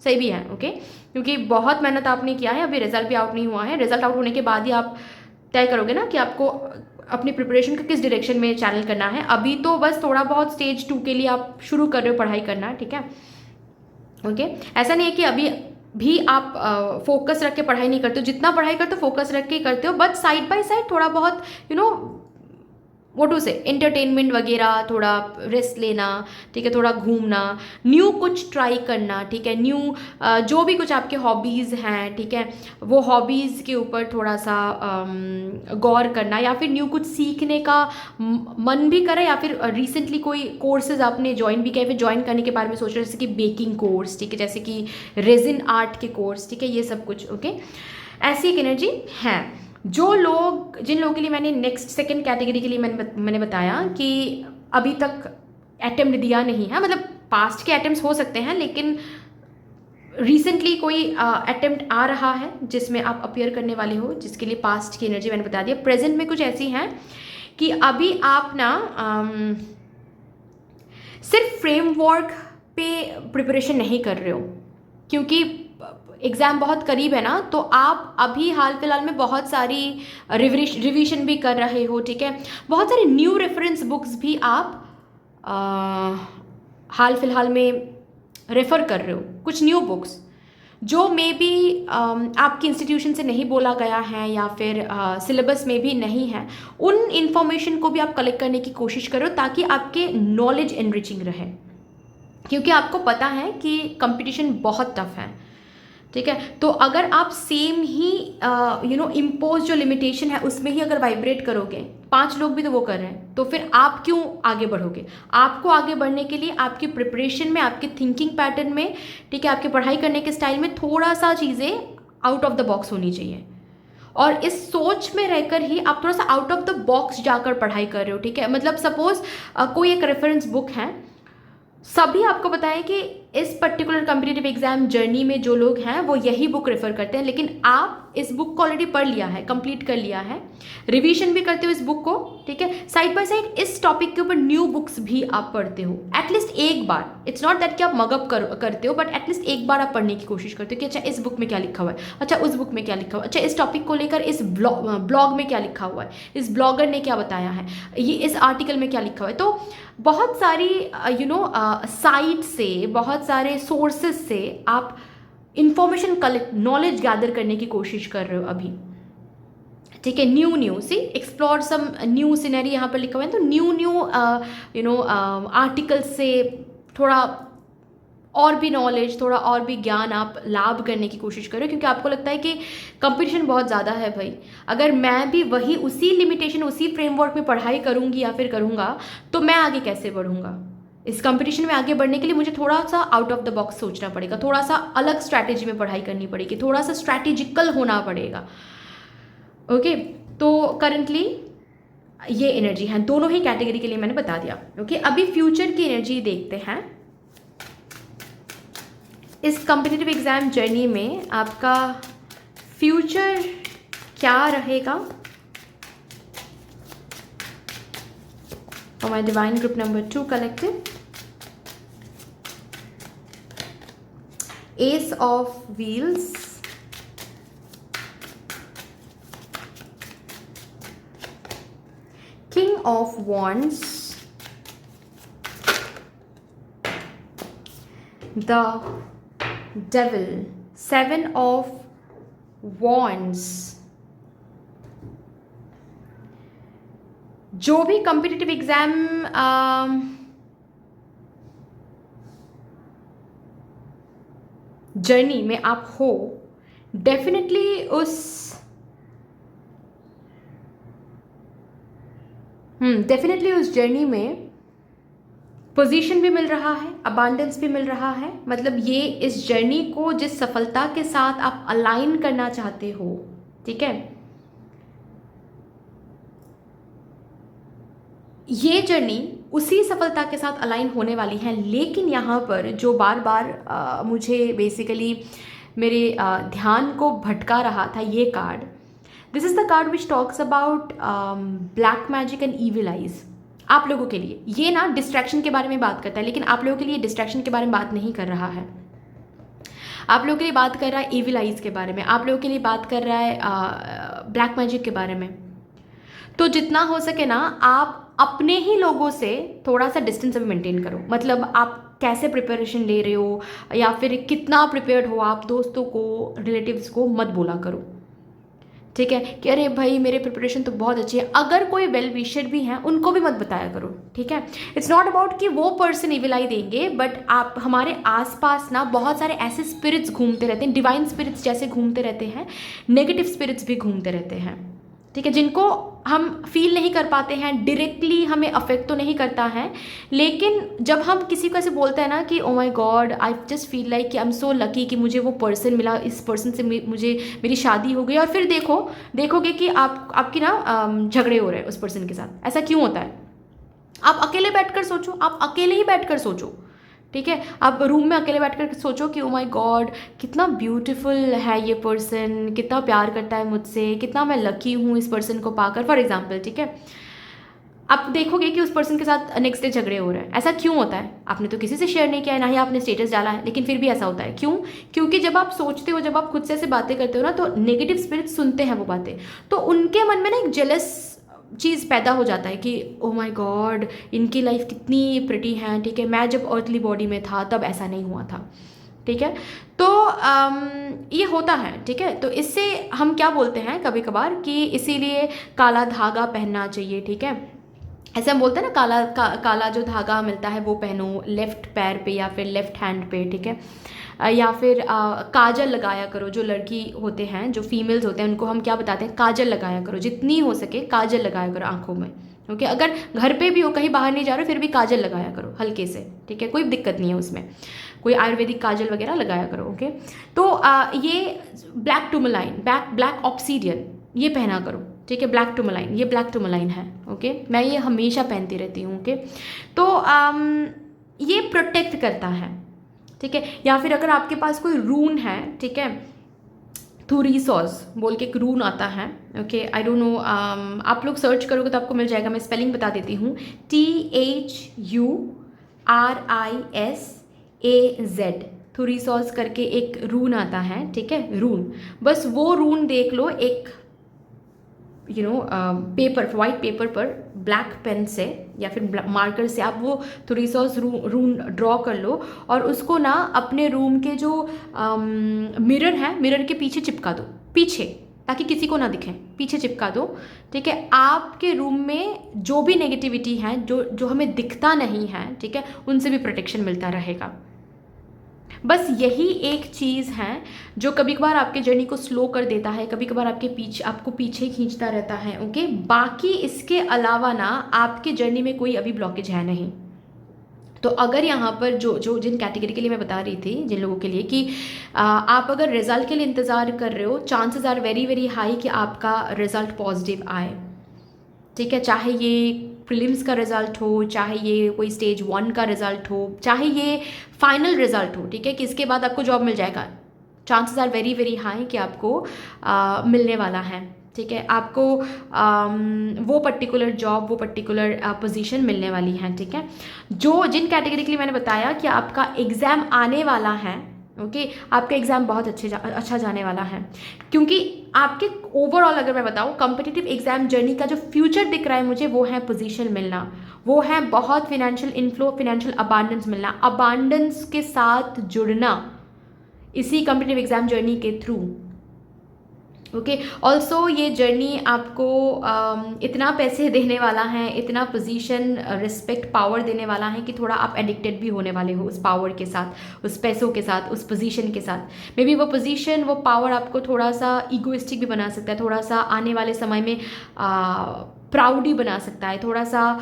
सही भी है, ओके। क्योंकि बहुत मेहनत आपने किया है, अभी रिजल्ट भी आउट नहीं हुआ है। रिजल्ट आउट होने के बाद ही आप तय करोगे ना कि आपको अपनी प्रिपरेशन को किस डायरेक्शन में चैनल करना है। अभी तो बस थोड़ा बहुत स्टेज 2 के लिए आप शुरू कर रहे हो पढ़ाई करना, ठीक है, ओके। ऐसा नहीं है कि अभी भी आप फोकस रख के पढ़ाई नहीं करते हो, जितना पढ़ाई करते हो फोकस रख के करते हो, बट साइड बाय साइड थोड़ा बहुत वो टू से एंटरटेनमेंट वगैरह, थोड़ा रेस्ट लेना, ठीक है, थोड़ा घूमना, न्यू कुछ ट्राई करना, ठीक है। न्यू जो भी कुछ आपके हॉबीज़ हैं, ठीक है, वो हॉबीज़ के ऊपर थोड़ा सा गौर करना, या फिर न्यू कुछ सीखने का मन भी करे, या फिर रिसेंटली कोई कोर्सेज आपने ज्वाइन भी किया, फिर ज्वाइन करने के बारे में सोच रहे हो, जैसे कि बेकिंग कोर्स, ठीक है, जैसे कि रेजिन आर्ट के कोर्स, ठीक है, ये सब कुछ, ओके। ऐसी एक एनर्जी है। जिन लोगों के लिए मैंने नेक्स्ट सेकंड कैटेगरी के लिए मैंने बताया कि अभी तक अटेम्प्ट दिया नहीं है, मतलब पास्ट के अटेम्प्ट्स हो सकते हैं, लेकिन रिसेंटली कोई अटेम्प्ट आ रहा है जिसमें आप अपीयर करने वाले हो, जिसके लिए पास्ट की एनर्जी मैंने बता दिया। प्रेजेंट में कुछ ऐसी हैं कि अभी आप ना सिर्फ फ्रेमवर्क पे प्रिपरेशन नहीं कर रहे हो, क्योंकि एग्ज़ाम बहुत करीब है ना, तो आप अभी हाल फिलहाल में बहुत सारी रिवीजन भी कर रहे हो, ठीक है। बहुत सारे न्यू रेफरेंस बुक्स भी आप हाल फिलहाल में रेफ़र कर रहे हो, कुछ न्यू बुक्स जो मे बी आपकी इंस्टीट्यूशन से नहीं बोला गया है, या फिर सिलेबस में भी नहीं है। उन इंफॉर्मेशन को भी आप कलेक्ट करने की कोशिश करो, ताकि आपके नॉलेज एनरिचिंग रहे, क्योंकि आपको पता है कि कंपटीशन बहुत टफ है, ठीक है। तो अगर आप सेम ही इम्पोज जो लिमिटेशन है उसमें ही अगर वाइब्रेट करोगे, 5 लोग भी तो वो कर रहे हैं, तो फिर आप क्यों आगे बढ़ोगे। आपको आगे बढ़ने के लिए आपकी प्रिपरेशन में, आपके थिंकिंग पैटर्न में, ठीक है, आपके पढ़ाई करने के स्टाइल में थोड़ा सा चीज़ें आउट ऑफ द बॉक्स होनी चाहिए, और इस सोच में रहकर ही आप थोड़ा सा आउट ऑफ द बॉक्स जाकर पढ़ाई कर रहे हो, ठीक है। मतलब सपोज कोई एक रेफरेंस बुक है, सभी आपको बताएं कि इस पर्टिकुलर कॉम्पिटिटिव एग्जाम जर्नी में जो लोग हैं वो यही बुक रेफर करते हैं, लेकिन आप इस बुक को ऑलरेडी पढ़ लिया है, कंप्लीट कर लिया है, रिवीजन भी करते हो इस बुक को, ठीक है, साइड बाय साइड इस टॉपिक के ऊपर न्यू बुक्स भी आप पढ़ते हो एटलीस्ट एक बार। इट्स नॉट दैट कि आप मगअप करते हो, बट एटलीस्ट एक बार आप पढ़ने की कोशिश करते हो कि अच्छा इस बुक में क्या लिखा हुआ है, अच्छा उस बुक में क्या लिखा हुआ है, अच्छा इस टॉपिक को लेकर इस ब्लॉग में क्या लिखा हुआ है, इस ब्लॉगर ने क्या बताया है, ये इस आर्टिकल में क्या लिखा हुआ है। तो बहुत सारी साइट से, बहुत सारे सोर्सेज से आप इंफॉर्मेशन कलेक्ट, नॉलेज गैदर करने की कोशिश कर रहे हो अभी, ठीक है। न्यू सी एक्सप्लोर सम न्यू सिनेरी यहाँ पर लिखा हुआ है, तो न्यू आर्टिकल से थोड़ा और भी नॉलेज, थोड़ा और भी ज्ञान आप लाभ करने की कोशिश करो, क्योंकि आपको लगता है कि कंपटीशन बहुत ज़्यादा है भाई, अगर मैं भी वही उसी लिमिटेशन, उसी फ्रेमवर्क में पढ़ाई करूँगी या फिर करूँगा तो मैं आगे कैसे बढ़ूँगा। इस कंपटीशन में आगे बढ़ने के लिए मुझे थोड़ा सा आउट ऑफ द बॉक्स सोचना पड़ेगा, थोड़ा सा अलग स्ट्रैटेजी में पढ़ाई करनी पड़ेगी, थोड़ा सा स्ट्रैटेजिकल होना पड़ेगा। ओके, तो करंटली ये एनर्जी है, दोनों ही कैटेगरी के लिए मैंने बता दिया। ओके, अभी फ्यूचर की एनर्जी देखते हैं। इस कॉम्पिटिटिव एग्जाम जर्नी में आपका फ्यूचर क्या रहेगा। For my divine group number 2 collective, Ace of Wheels, King of Wands, the Devil, Seven of Wands। जो भी कॉम्पिटिटिव एग्जाम जर्नी में आप हो, डेफिनेटली उस जर्नी में पोजीशन भी मिल रहा है, अबांडेंस भी मिल रहा है। मतलब ये इस जर्नी को जिस सफलता के साथ आप अलाइन करना चाहते हो, ठीक है, ये जर्नी उसी सफलता के साथ अलाइन होने वाली है। लेकिन यहाँ पर जो बार बार मुझे बेसिकली मेरे ध्यान को भटका रहा था ये card, this is the card which talks about black magic and evil eyes. आप लोगों के लिए ये ना डिस्ट्रैक्शन के बारे में बात करता है, लेकिन आप लोगों के लिए डिस्ट्रैक्शन के बारे में बात नहीं कर रहा है। आप लोगों के लिए बात कर रहा है ईविल आइज के बारे में, आप लोगों के लिए बात कर रहा है ब्लैक मैजिक के बारे में। तो जितना हो सके ना आप अपने ही लोगों से थोड़ा सा डिस्टेंस अभी मेंटेन करो। मतलब आप कैसे प्रिपरेशन ले रहे हो या फिर कितना प्रिपेयर्ड हो, आप दोस्तों को, रिलेटिव्स को मत बोला करो, ठीक है, कि अरे भाई मेरे प्रिपरेशन तो बहुत अच्छी है। अगर कोई वेल विशर भी हैं उनको भी मत बताया करो, ठीक है। इट्स नॉट अबाउट कि वो पर्सन इविल आई देंगे, बट आप हमारे आसपास ना बहुत सारे ऐसे स्पिरिट्स घूमते रहते हैं, डिवाइन स्पिरिट्स जैसे घूमते रहते हैं, नेगेटिव स्पिरिट्स भी घूमते रहते हैं, ठीक है, जिनको हम फील नहीं कर पाते हैं, डायरेक्टली हमें अफेक्ट तो नहीं करता है, लेकिन जब हम किसी को ऐसे बोलते हैं ना कि oh my God I just feel like कि आई एम सो लकी कि मुझे वो पर्सन मिला, इस पर्सन से मुझे मेरी शादी हो गई, और फिर देखोगे कि आपकी ना झगड़े हो रहे हैं उस पर्सन के साथ। ऐसा क्यों होता है? आप अकेले बैठकर सोचो, आप अकेले ही बैठकर सोचो, ठीक है, आप रूम में अकेले बैठकर सोचो कि ओ माय गॉड कितना ब्यूटीफुल है ये पर्सन, कितना प्यार करता है मुझसे, कितना मैं लकी हूँ इस पर्सन को पाकर, फॉर एग्जांपल, ठीक है। आप देखोगे कि उस पर्सन के साथ नेक्स्ट डे झगड़े हो रहे हैं। ऐसा क्यों होता है? आपने तो किसी से शेयर नहीं किया है, ना ही आपने स्टेटस डाला है, लेकिन फिर भी ऐसा होता है। क्यों? क्योंकि जब आप सोचते हो, जब आप खुद से ऐसे बातें करते हो ना, तो नेगेटिव स्पिरिट सुनते हैं वो बातें, तो उनके मन में ना एक जेलस चीज़ पैदा हो जाता है कि ओ माय गॉड इनकी लाइफ कितनी प्रिटी है, ठीक है, मैं जब अर्थली बॉडी में था तब ऐसा नहीं हुआ था, ठीक है। तो ये होता है, ठीक है। तो इससे हम क्या बोलते हैं कभी कभार कि इसीलिए काला धागा पहनना चाहिए, ठीक है। ऐसे हम बोलते हैं ना काला जो धागा मिलता है वो पहनो लेफ्ट पैर पे या फिर लेफ्ट हैंड पे, ठीक है। या फिर काजल लगाया करो। जो लड़की होते हैं, जो फीमेल्स होते हैं, उनको हम क्या बताते हैं, काजल लगाया करो, जितनी हो सके काजल लगाया करो आंखों में, ओके। अगर घर पे भी हो, कहीं बाहर नहीं जा रहे हो, फिर भी काजल लगाया करो हल्के से, ठीक है, कोई दिक्कत नहीं है उसमें, कोई आयुर्वेदिक काजल वगैरह लगाया करो, ओके। तो ये ब्लैक टूरमलाइन, ब्लैक ऑब्सीडियन ये पहना करो, ठीक है। ब्लैक टूरमलाइन, ये ब्लैक टूरमलाइन है, ओके। मैं ये हमेशा पहनती रहती हूँ, ओके। तो ये प्रोटेक्ट करता है, ठीक है। या फिर अगर आपके पास कोई रून है, ठीक है, थूरीसॉस बोल के एक रून आता है, ओके, आई डोंट नो, आप लोग सर्च करोगे तो आपको मिल जाएगा, मैं स्पेलिंग बता देती हूँ, THURISAZ, थूरीसॉस करके एक रून आता है, ठीक है, रून, बस वो रून देख लो एक पेपर, वाइट पेपर पर ब्लैक पेन से या फिर मार्कर से आप वो थोरीसॉस रून ड्रॉ कर लो और उसको ना अपने रूम के जो मिरर है, मिरर के पीछे चिपका दो, पीछे, ताकि किसी को ना दिखे, पीछे चिपका दो, ठीक है। आपके रूम में जो भी नेगेटिविटी है, जो हमें दिखता नहीं है, ठीक है, उनसे भी प्रोटेक्शन मिलता रहेगा। बस यही एक चीज़ है जो कभी कभार आपके जर्नी को स्लो कर देता है, कभी कभार आपको पीछे खींचता रहता है, ओके। बाकी इसके अलावा ना आपके जर्नी में कोई अभी ब्लॉकेज है नहीं। तो अगर यहाँ पर जो जिन कैटेगरी के लिए मैं बता रही थी, जिन लोगों के लिए कि आप अगर रिजल्ट के लिए इंतज़ार कर रहे हो, chances are very very high कि आपका रिजल्ट पॉजिटिव आए, ठीक है। चाहे ये प्रीलिम्स का रिजल्ट हो, चाहे ये कोई स्टेज 1 का रिजल्ट हो, चाहे ये फाइनल रिजल्ट हो, ठीक है, कि इसके बाद आपको जॉब मिल जाएगा, chances are very very high कि आपको मिलने वाला है, ठीक है। आपको वो पर्टिकुलर जॉब, वो पर्टिकुलर पोजीशन मिलने वाली है, ठीक है। जिन कैटेगरी के लिए मैंने बताया कि आपका एग्ज़ाम आने वाला है, ओके, आपका एग्ज़ाम बहुत अच्छा जाने वाला है, क्योंकि आपके ओवरऑल अगर मैं बताऊँ कॉम्पिटिटिव एग्ज़ाम जर्नी का जो फ्यूचर दिख रहा है मुझे, वो है पोजीशन मिलना, वो है बहुत फिनेंशियल इनफ्लो, फिनेंशियल अबांडेंस मिलना, अबांडेंस के साथ जुड़ना इसी कॉम्पिटिटिव एग्ज़ाम जर्नी के थ्रू, ओके। ऑल्सो ये जर्नी आपको इतना पैसे देने वाला है, इतना पोजीशन, रिस्पेक्ट, पावर देने वाला है कि थोड़ा आप एडिक्टेड भी होने वाले हो उस पावर के साथ, उस पैसों के साथ, उस पोजीशन के साथ। मे बी वो पोजीशन, वो पावर आपको थोड़ा सा ईगोइस्टिक भी बना सकता है, थोड़ा सा आने वाले समय में प्राउडी बना सकता है, थोड़ा सा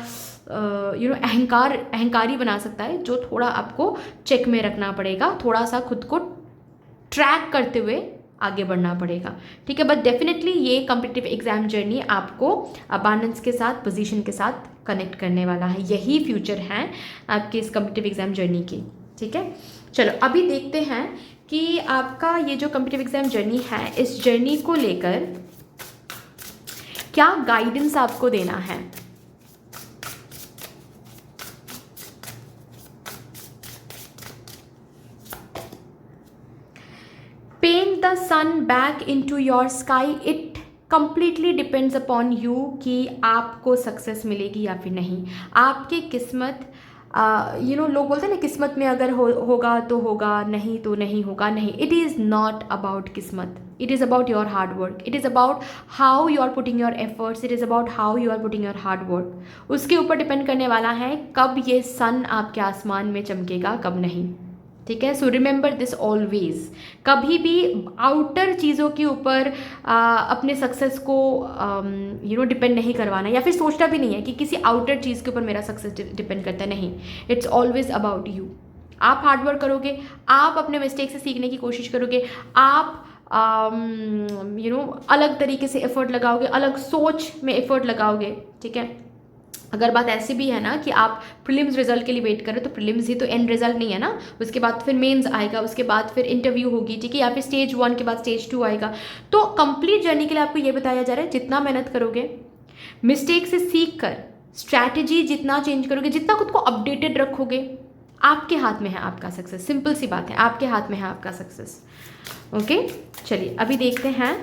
अहंकारी बना सकता है, जो थोड़ा आपको चेक में रखना पड़ेगा, थोड़ा सा खुद को ट्रैक करते हुए आगे बढ़ना पड़ेगा, ठीक है। बट डेफिनेटली ये कॉम्पिटिटिव एग्जाम जर्नी आपको अबांडेंस के साथ, पोजीशन के साथ कनेक्ट करने वाला है, यही फ्यूचर है आपके इस कॉम्पिटिटिव एग्जाम जर्नी की, ठीक है। चलो अभी देखते हैं कि आपका ये जो कॉम्पिटिटिव एग्जाम जर्नी है, इस जर्नी को लेकर क्या गाइडेंस आपको देना है। Paint the sun back into your sky. It completely depends upon you कि आपको सक्सेस मिलेगी या फिर नहीं। आपकी किस्मत, लोग बोलते हैं ना, किस्मत में अगर होगा तो होगा, नहीं तो नहीं होगा। नहीं, इट इज़ नॉट अबाउट किस्मत, it is about your hard work, it is about how you are putting your efforts, it is about how you are putting your hard work. उसके ऊपर डिपेंड करने वाला है कब ये सन आपके आसमान में चमकेगा, कब नहीं, ठीक है। सो रिमेंबर दिस ऑलवेज, कभी भी आउटर चीज़ों के ऊपर अपने सक्सेस को डिपेंड नहीं करवाना, या फिर सोचना भी नहीं है कि किसी आउटर चीज़ के ऊपर मेरा सक्सेस डिपेंड करता है। नहीं, इट्स ऑलवेज अबाउट यू। आप हार्डवर्क करोगे, आप अपने मिस्टेक से सीखने की कोशिश करोगे, आप अलग तरीके से एफर्ट लगाओगे, अलग सोच में एफर्ट लगाओगे, ठीक है। अगर बात ऐसी भी है ना कि आप प्रीलिम्स रिजल्ट के लिए वेट करें, तो प्रीलिम्स ही तो एंड रिजल्ट नहीं है ना, उसके बाद फिर मेंस आएगा, उसके बाद फिर इंटरव्यू होगी, ठीक है, या फिर स्टेज 1 के बाद स्टेज 2 आएगा। तो कंप्लीट जर्नी के लिए आपको ये बताया जा रहा है, जितना मेहनत करोगे, मिस्टेक से सीख कर स्ट्रैटेजी जितना चेंज करोगे, जितना खुद को अपडेटेड रखोगे, आपके हाथ में है आपका सक्सेस। सिंपल सी बात है, आपके हाथ में है आपका सक्सेस, ओके। चलिए अभी देखते हैं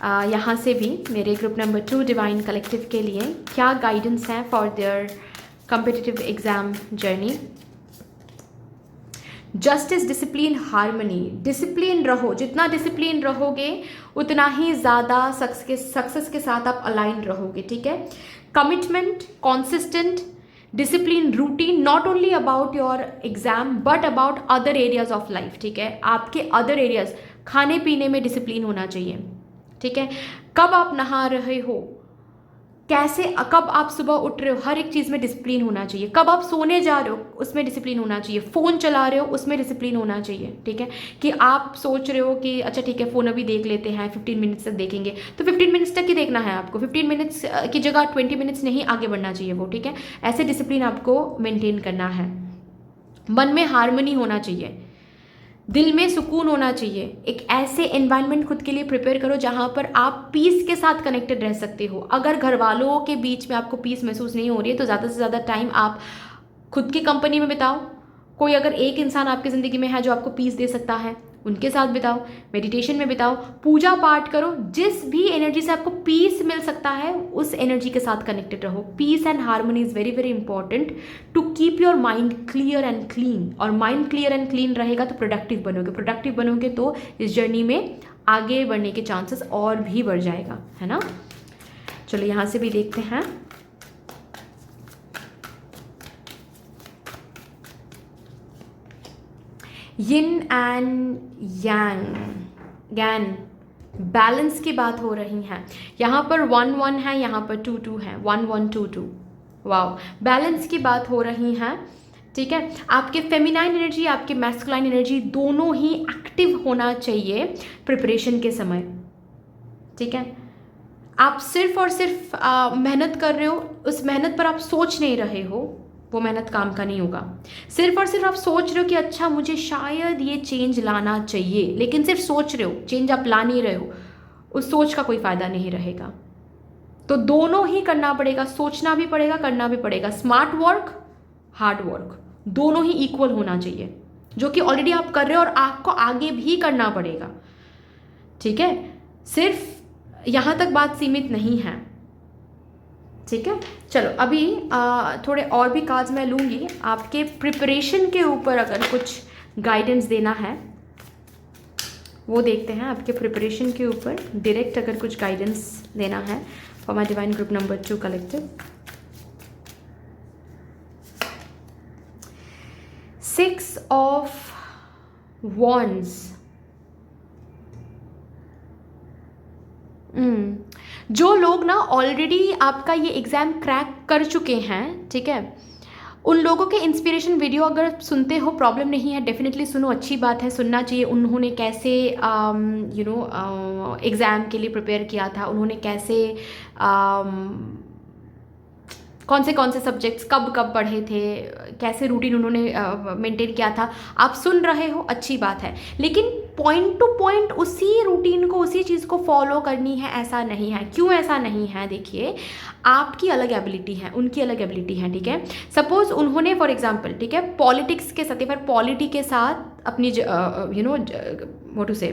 यहाँ से भी मेरे ग्रुप नंबर 2 डिवाइन कलेक्टिव के लिए क्या गाइडेंस है for their competitive exam journey. Justice, discipline, harmony. Discipline रहो, जितना डिसिप्लिन रहोगे उतना ही ज़्यादा सक्सेस के साथ आप अलाइन रहोगे, ठीक है। Commitment, consistent, discipline, routine, not only about your exam but about other areas of life, ठीक है। आपके अदर एरियाज, खाने पीने में डिसिप्लिन होना चाहिए, ठीक है। कब आप नहा रहे हो, कैसे, कब आप सुबह उठ रहे हो, हर एक चीज़ में डिसिप्लिन होना चाहिए। कब आप सोने जा रहे हो, उसमें डिसिप्लिन होना चाहिए। फ़ोन चला रहे हो, उसमें डिसिप्लिन होना चाहिए, ठीक है। कि आप सोच रहे हो कि अच्छा ठीक है फ़ोन अभी देख लेते हैं, 15 मिनट्स तक देखेंगे, तो 15 मिनट्स तक ही देखना है आपको। 15 मिनट्स की जगह 20 मिनट्स नहीं आगे बढ़ना चाहिए वो, ठीक है। ऐसे डिसिप्लिन आपको मेनटेन करना है। मन में हार्मनी होना चाहिए, दिल में सुकून होना चाहिए। एक ऐसे एनवायरनमेंट खुद के लिए प्रिपेयर करो जहाँ पर आप पीस के साथ कनेक्टेड रह सकते हो। अगर घर वालों के बीच में आपको पीस महसूस नहीं हो रही है तो ज़्यादा से ज़्यादा टाइम आप खुद की कंपनी में बिताओ। कोई अगर एक इंसान आपकी ज़िंदगी में है जो आपको पीस दे सकता है, उनके साथ बिताओ, मेडिटेशन में बिताओ, पूजा पाठ करो। जिस भी एनर्जी से आपको पीस मिल सकता है उस एनर्जी के साथ कनेक्टेड रहो। Peace and harmony is very very important to keep your mind clear and clean. और माइंड क्लियर एंड क्लीन रहेगा तो प्रोडक्टिव बनोगे। प्रोडक्टिव बनोगे तो इस जर्नी में आगे बढ़ने के चांसेस और भी बढ़ जाएगा, है ना। चलो यहाँ से भी देखते हैं। यिन एंड यांग बैलेंस की बात हो रही है। यहाँ पर 1-1 है, यहाँ पर 2-2 है, 1-1-2-2। वाओ, बैलेंस की बात हो रही है, ठीक है। आपके फेमिनाइन एनर्जी, आपके मैस्कुलाइन एनर्जी दोनों ही एक्टिव होना चाहिए प्रिपरेशन के समय, ठीक है। आप सिर्फ और सिर्फ मेहनत कर रहे हो, उस मेहनत पर आप सोच नहीं रहे हो, वो मेहनत काम का नहीं होगा। सिर्फ और सिर्फ आप सोच रहे हो कि अच्छा मुझे शायद ये चेंज लाना चाहिए, लेकिन सिर्फ सोच रहे हो, चेंज आप ला नहीं रहे हो, उस सोच का कोई फ़ायदा नहीं रहेगा। तो दोनों ही करना पड़ेगा, सोचना भी पड़ेगा, करना भी पड़ेगा। स्मार्ट वर्क, हार्ड वर्क दोनों ही इक्वल होना चाहिए, जो कि ऑलरेडी आप कर रहे हो और आपको आगे भी करना पड़ेगा, ठीक है। सिर्फ यहाँ तक बात सीमित नहीं है, ठीक है। चलो अभी थोड़े और भी कार्ड्स मैं लूँगी। आपके प्रिपरेशन के ऊपर अगर कुछ गाइडेंस देना है वो देखते हैं। आपके प्रिपरेशन के ऊपर डायरेक्ट अगर कुछ गाइडेंस देना है for my divine group number 2 collective. 6 of wands. जो लोग ना ऑलरेडी आपका ये एग्ज़ाम क्रैक कर चुके हैं, ठीक है, उन लोगों के इंस्पिरेशन वीडियो अगर सुनते हो, प्रॉब्लम नहीं है, डेफिनेटली सुनो, अच्छी बात है, सुनना चाहिए। उन्होंने कैसे एग्ज़ाम के लिए प्रिपेयर किया था, उन्होंने कैसे कौन से सब्जेक्ट्स कब कब पढ़े थे, कैसे रूटीन उन्होंने मेंटेन किया था, आप सुन रहे हो, अच्छी बात है। लेकिन पॉइंट टू पॉइंट उसी रूटीन को, उसी चीज़ को फॉलो करनी है, ऐसा नहीं है। क्यों ऐसा नहीं है? देखिए, आपकी अलग एबिलिटी है, उनकी अलग एबिलिटी है, ठीक है। सपोज उन्होंने फॉर एग्जांपल, ठीक है, पॉलिटिक्स के साथ, पॉलिटी के साथ अपनी मोटू से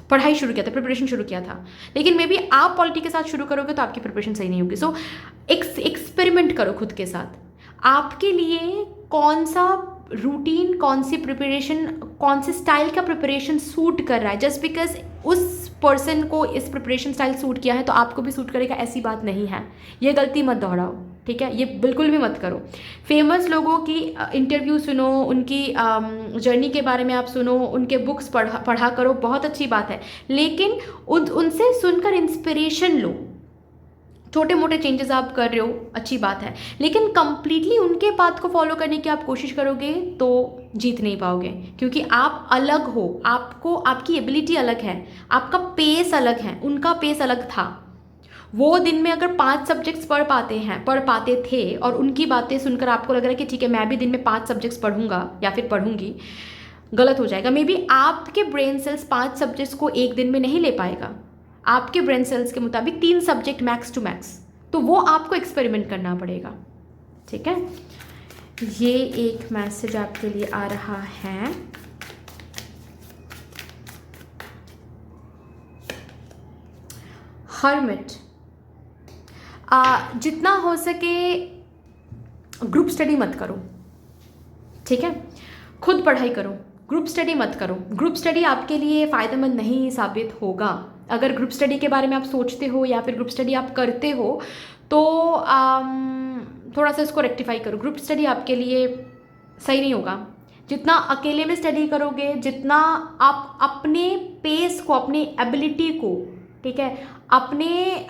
पढ़ाई शुरू किया था, प्रिपरेशन शुरू किया था, लेकिन मे बी आप पॉलिटी के साथ शुरू करोगे तो आपकी प्रिपरेशन सही नहीं होगी। सो एक्सपेरिमेंट करो खुद के साथ, आपके लिए कौन सा रूटीन, कौन सी प्रिपरेशन, कौन से स्टाइल का प्रिपरेशन सूट कर रहा है। जस्ट बिकॉज उस पर्सन को इस प्रिपरेशन स्टाइल सूट किया है तो आपको भी सूट करेगा, ऐसी बात नहीं है। ये गलती मत दोहराओ, ठीक है, ये बिल्कुल भी मत करो। फेमस लोगों की इंटरव्यू सुनो, उनकी जर्नी के बारे में आप सुनो, उनके बुक्स पढ़ा करो, बहुत अच्छी बात है, लेकिन उनसे सुनकर इंस्पिरेशन लो। छोटे मोटे चेंजेस आप कर रहे हो, अच्छी बात है, लेकिन कंप्लीटली उनके पाथ को फॉलो करने की आप कोशिश करोगे तो जीत नहीं पाओगे, क्योंकि आप अलग हो, आपकी एबिलिटी अलग है, आपका पेस अलग है, उनका पेस अलग था। वो दिन में अगर 5 सब्जेक्ट्स पढ़ पाते थे और उनकी बातें सुनकर आपको लग रहा है कि ठीक है मैं भी दिन में 5 सब्जेक्ट्स पढ़ूंगा या फिर पढ़ूंगी, गलत हो जाएगा। मे बी आपके ब्रेन सेल्स 5 सब्जेक्ट्स को एक दिन में नहीं ले पाएगा, आपके ब्रेन सेल्स के मुताबिक 3 सब्जेक्ट मैक्स टू मैक्स, तो वो आपको एक्सपेरिमेंट करना पड़ेगा, ठीक है। ये एक मैसेज आपके लिए आ रहा है। हर्मिट, जितना हो सके ग्रुप स्टडी मत करो, ठीक है, खुद पढ़ाई करो, ग्रुप स्टडी मत करो। ग्रुप स्टडी आपके लिए फ़ायदेमंद नहीं साबित होगा। अगर ग्रुप स्टडी के बारे में आप सोचते हो या फिर ग्रुप स्टडी आप करते हो तो थोड़ा सा इसको रेक्टिफाई करो। ग्रुप स्टडी आपके लिए सही नहीं होगा। जितना अकेले में स्टडी करोगे, जितना आप अपने पेस को, अपनी एबिलिटी को, ठीक है, अपने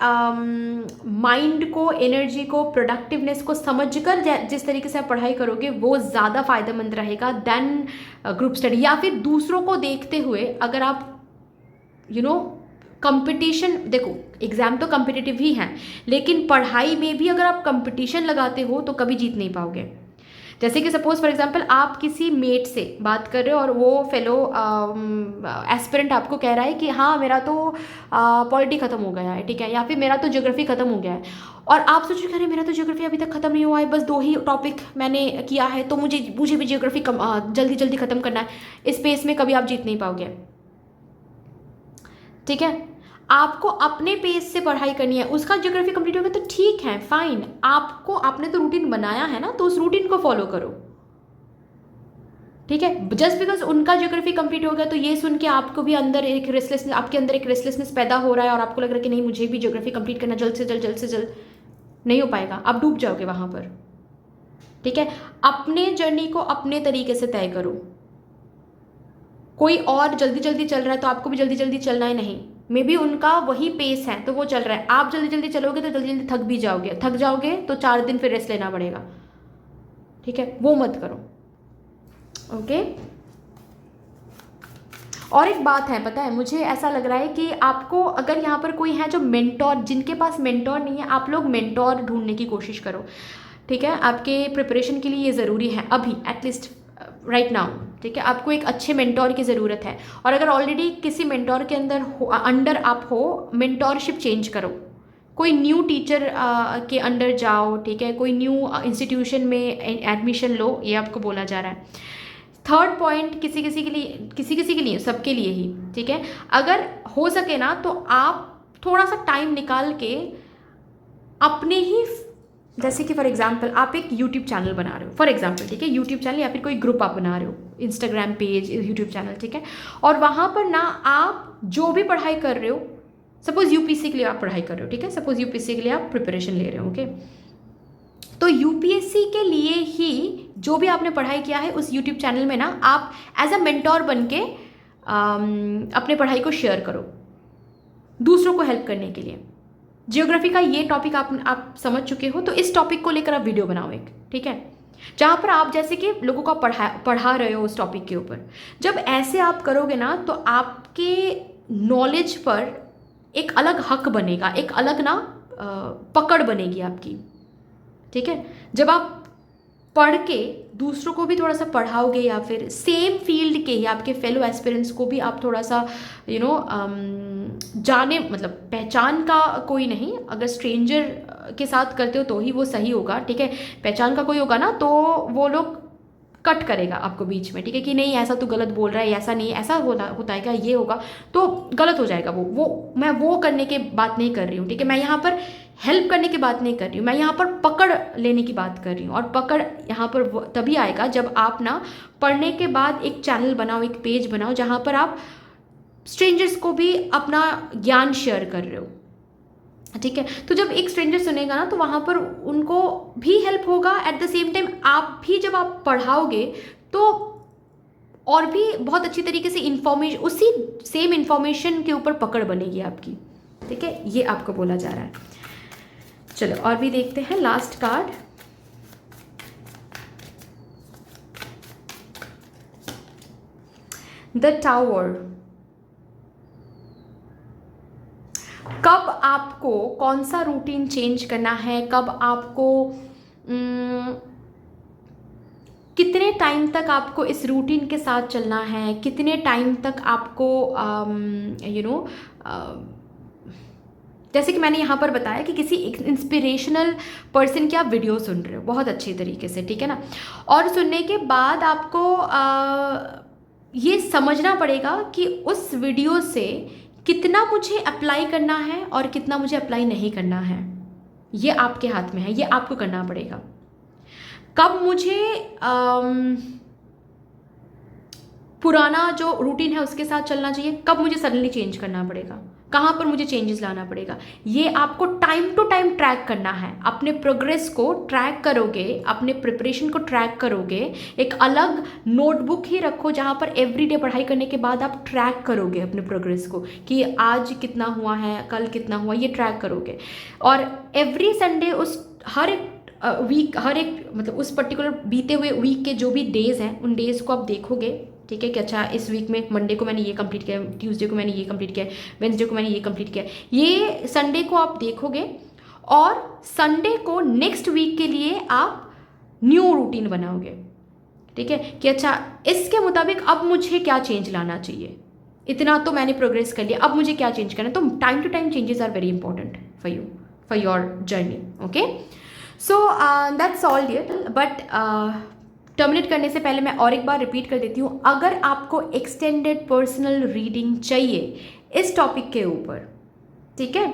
माइंड को, एनर्जी को, प्रोडक्टिवनेस को समझकर जिस तरीके से आप पढ़ाई करोगे वो ज़्यादा फ़ायदेमंद रहेगा देन ग्रुप स्टडी। या फिर दूसरों को देखते हुए अगर आप कंपटीशन, देखो एग्ज़ाम तो कम्पिटिटिव ही हैं, लेकिन पढ़ाई में भी अगर आप कंपटीशन लगाते हो तो कभी जीत नहीं पाओगे। जैसे कि सपोज फॉर एग्जांपल आप किसी मेट से बात कर रहे हो और वो फेलो एस्पिरेंट आपको कह रहा है कि हाँ मेरा तो पॉलिटी ख़त्म हो गया है, ठीक है, या फिर मेरा तो ज्योग्राफी ख़त्म हो गया है, और आप सोच रहे अरे मेरा तो ज्योग्राफी अभी तक ख़त्म नहीं हुआ है, बस 2 ही टॉपिक मैंने किया है, तो मुझे भी ज्योग्राफी जल्दी जल्दी ख़त्म करना है। इस पेस में कभी आप जीत नहीं पाओगे, ठीक है। आपको अपने पेस से पढ़ाई करनी है। उसका ज्योग्राफी कंप्लीट हो गया तो ठीक है, फाइन, आपने तो रूटीन बनाया है ना, तो उस रूटीन को फॉलो करो, ठीक है। जस्ट बिकॉज उनका ज्योग्राफी कंप्लीट हो गया तो ये सुन के आपको भी अंदर एक रेस्टलेसनेस, आपके अंदर एक रेस्टलेसनेस पैदा हो रहा है और आपको लग रहा है कि नहीं मुझे भी ज्योग्राफी कंप्लीट करना जल्द से जल्द, नहीं हो पाएगा, आप डूब जाओगे वहां पर, ठीक है। अपने जर्नी को अपने तरीके से तय करो। कोई और जल्दी जल्दी चल रहा है तो आपको भी जल्दी जल्दी चलना है नहीं, मे बी उनका वही पेस है तो वो चल रहा है, आप जल्दी जल्दी चलोगे तो जल्दी जल्दी थक जाओगे तो 4 दिन फिर रेस्ट लेना पड़ेगा, ठीक है, वो मत करो, ओके। और एक बात है, पता है मुझे ऐसा लग रहा है कि आपको अगर यहाँ पर कोई है जो मेंटोर, जिनके पास मेंटोर नहीं है, आप लोग मेंटोर ढूंढने की कोशिश करो, ठीक है। आपके प्रिपरेशन के लिए ये ज़रूरी है अभी, एटलीस्ट राइट नाउ, ठीक है। आपको एक अच्छे मेंटोर की ज़रूरत है, और अगर ऑलरेडी किसी मेंटोर के अंडर आप हो, मेंटोरशिप चेंज करो, कोई न्यू टीचर के अंडर जाओ, ठीक है, कोई न्यू इंस्टीट्यूशन में एडमिशन लो, ये आपको बोला जा रहा है। थर्ड पॉइंट, किसी किसी के लिए सबके लिए ही, ठीक है, अगर हो सके ना तो आप थोड़ा सा टाइम निकाल के अपने ही, जैसे कि फॉर एग्जांपल आप एक यूट्यूब चैनल बना रहे हो, फॉर एग्जांपल, ठीक है, यूट्यूब चैनल या फिर कोई ग्रुप आप बना रहे हो, इंस्टाग्राम पेज, यूट्यूब चैनल, ठीक है, और वहाँ पर ना आप जो भी पढ़ाई कर रहे हो, सपोज यूपीएससी के लिए आप पढ़ाई कर रहे हो, ठीक है, सपोज यूपीएससी के लिए आप प्रिपरेशन ले रहे हो, ओके, तो यूपीएससी के लिए ही जो भी आपने पढ़ाई किया है उस यूट्यूब चैनल में ना आप एज अ मेंटोर बन के अपने पढ़ाई को शेयर करो दूसरों को हेल्प करने के लिए। जियोग्राफी का ये टॉपिक आप समझ चुके हो, तो इस टॉपिक को लेकर आप वीडियो बनाओ एक, ठीक है, जहाँ पर आप जैसे कि लोगों को पढ़ा रहे हो उस टॉपिक के ऊपर। जब ऐसे आप करोगे ना तो आपके नॉलेज पर एक अलग हक बनेगा, एक अलग ना पकड़ बनेगी आपकी, ठीक है। जब आप पढ़ के दूसरों को भी थोड़ा सा पढ़ाओगे, या फिर सेम फील्ड के ही आपके फेलो एस्पिरेंट्स को भी आप थोड़ा सा जाने, मतलब पहचान का कोई नहीं, अगर स्ट्रेंजर के साथ करते हो तो ही वो सही होगा, ठीक है। पहचान का कोई होगा ना तो वो लोग कट करेगा आपको बीच में, ठीक है, कि नहीं ऐसा तो गलत बोल रहा है, ऐसा नहीं, ऐसा होता है क्या, ये होगा तो गलत हो जाएगा। वो मैं वो करने की बात नहीं कर रही हूँ, ठीक है, मैं यहाँ पर हेल्प करने की बात नहीं कर रही हूँ, मैं यहाँ पर पकड़ लेने की बात कर रही हूँ। और पकड़ यहाँ पर तभी आएगा जब आप ना पढ़ने के बाद एक चैनल बनाओ, एक पेज बनाओ, जहाँ पर आप स्ट्रेंजर्स को भी अपना ज्ञान शेयर कर रहे हो, ठीक है। तो जब एक स्ट्रेंजर सुनेगा ना तो वहाँ पर उनको भी हेल्प होगा, एट द सेम टाइम आप भी जब आप पढ़ाओगे तो और भी बहुत अच्छी तरीके से इंफॉर्मेशन, उसी सेम इंफॉर्मेशन के ऊपर पकड़ बनेगी आपकी, ठीक है, ये आपको बोला जा रहा है। चलो और भी देखते हैं, लास्ट कार्ड, द टावर। कब आपको कौन सा रूटीन चेंज करना है, कब आपको कितने टाइम तक आपको इस रूटीन के साथ चलना है, कितने टाइम तक आपको जैसे कि मैंने यहाँ पर बताया कि किसी इंस्पिरेशनल पर्सन की आप वीडियो सुन रहे हो बहुत अच्छी तरीके से, ठीक है ना, और सुनने के बाद आपको ये समझना पड़ेगा कि उस वीडियो से कितना मुझे अप्लाई करना है और कितना मुझे अप्लाई नहीं करना है, ये आपके हाथ में है, ये आपको करना पड़ेगा। कब मुझे पुराना जो रूटीन है उसके साथ चलना चाहिए, कब मुझे सडनली चेंज करना पड़ेगा, कहाँ पर मुझे चेंजेस लाना पड़ेगा, ये आपको टाइम टू टाइम ट्रैक करना है। अपने प्रोग्रेस को ट्रैक करोगे, अपने प्रिपरेशन को ट्रैक करोगे, एक अलग नोटबुक ही रखो जहाँ पर एवरीडे पढ़ाई करने के बाद आप ट्रैक करोगे अपने प्रोग्रेस को कि आज कितना हुआ है, कल कितना हुआ, ये ट्रैक करोगे। और एवरी संडे उस हर एक वीक, हर एक मतलब उस पर्टिकुलर बीते हुए वीक के जो भी डेज़ हैं उन डेज़ को आप देखोगे, ठीक है, कि अच्छा इस वीक में मंडे को मैंने ये कंप्लीट किया, ट्यूसडे को मैंने ये कंप्लीट किया, वेडनेसडे को मैंने ये कंप्लीट किया, ये संडे को आप देखोगे और संडे को नेक्स्ट वीक के लिए आप न्यू रूटीन बनाओगे, ठीक है, कि अच्छा इसके मुताबिक अब मुझे क्या चेंज लाना चाहिए, इतना तो मैंने प्रोग्रेस कर लिया, अब मुझे क्या चेंज करना है। तो time to time changes are very important for you, for your journey. Okay, so that's all dear. But terminate करने से पहले मैं और एक बार रिपीट कर देती हूँ, अगर आपको एक्सटेंडेड पर्सनल रीडिंग चाहिए इस टॉपिक के ऊपर, ठीक है,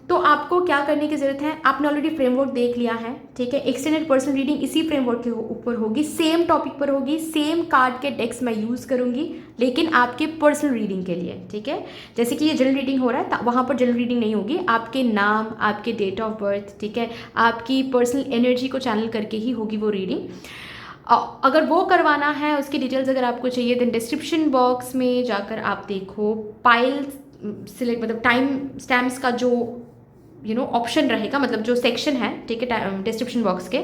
तो आपको क्या करने की ज़रूरत है, आपने ऑलरेडी फ्रेमवर्क देख लिया है, ठीक है। एक्सटेंडेड पर्सनल रीडिंग इसी फ्रेमवर्क के ऊपर होगी, सेम टॉपिक पर होगी, सेम कार्ड के डेक्स मैं यूज़ करूँगी, लेकिन आपके पर्सनल रीडिंग के लिए, ठीक है। जैसे कि ये जनरल रीडिंग हो रहा है, वहाँ पर जनरल रीडिंग नहीं होगी, आपके नाम, आपके डेट ऑफ बर्थ, ठीक है, आपकी पर्सनल एनर्जी को चैनल करके ही होगी वो रीडिंग। अगर वो करवाना है, उसकी डिटेल्स अगर आपको चाहिए, देन डिस्क्रिप्शन बॉक्स में जाकर आप देखो, पाइल सिलेक्ट, मतलब टाइम स्टैम्प्स का जो ऑप्शन रहेगा, मतलब जो सेक्शन है, ठीक है, डिस्क्रिप्शन बॉक्स के,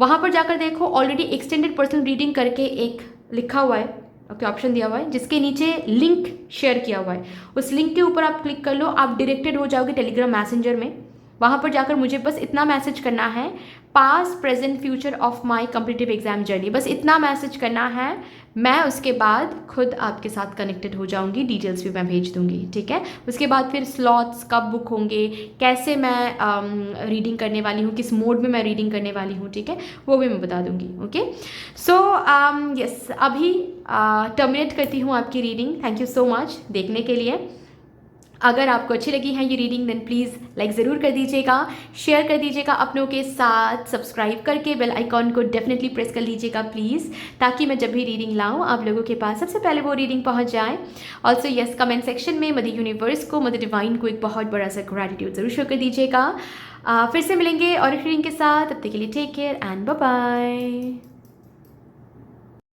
वहाँ पर जाकर देखो, ऑलरेडी एक्सटेंडेड पर्सनल रीडिंग करके एक लिखा हुआ है, ओके, ऑप्शन दिया हुआ है, जिसके नीचे लिंक शेयर किया हुआ है। उस लिंक के ऊपर आप क्लिक कर लो, आप डायरेक्टेड हो जाओगे टेलीग्राम मैसेंजर में। वहाँ पर जाकर मुझे बस इतना मैसेज करना है, past present future of my competitive exam journey, बस इतना मैसेज करना है। मैं उसके बाद खुद आपके साथ कनेक्टेड हो जाऊंगी, डिटेल्स भी मैं भेज दूंगी, ठीक है। उसके बाद फिर स्लॉट्स कब बुक होंगे, कैसे मैं रीडिंग करने वाली हूँ, किस मोड में मैं रीडिंग करने वाली हूँ, ठीक है, वो भी मैं बता दूंगी। ओके, सो यस, अभी टर्मिनेट करती हूँ आपकी reading. Thank you so much देखने के लिए। अगर आपको अच्छी लगी है ये रीडिंग, देन प्लीज़ लाइक ज़रूर कर दीजिएगा, शेयर कर दीजिएगा अपनों के साथ, सब्सक्राइब करके बेल आइकॉन को डेफिनेटली प्रेस कर लीजिएगा प्लीज़, ताकि मैं जब भी रीडिंग लाऊं आप लोगों के पास सबसे पहले वो रीडिंग पहुंच जाए। ऑल्सो यस, कमेंट सेक्शन में मदर यूनिवर्स को, मदर डिवाइन को एक बहुत बड़ा सा ग्रैटिट्यूड ज़रूर शो कर दीजिएगा। फिर से मिलेंगे और रीडिंग के साथ, तब तक के लिए take care and bye bye.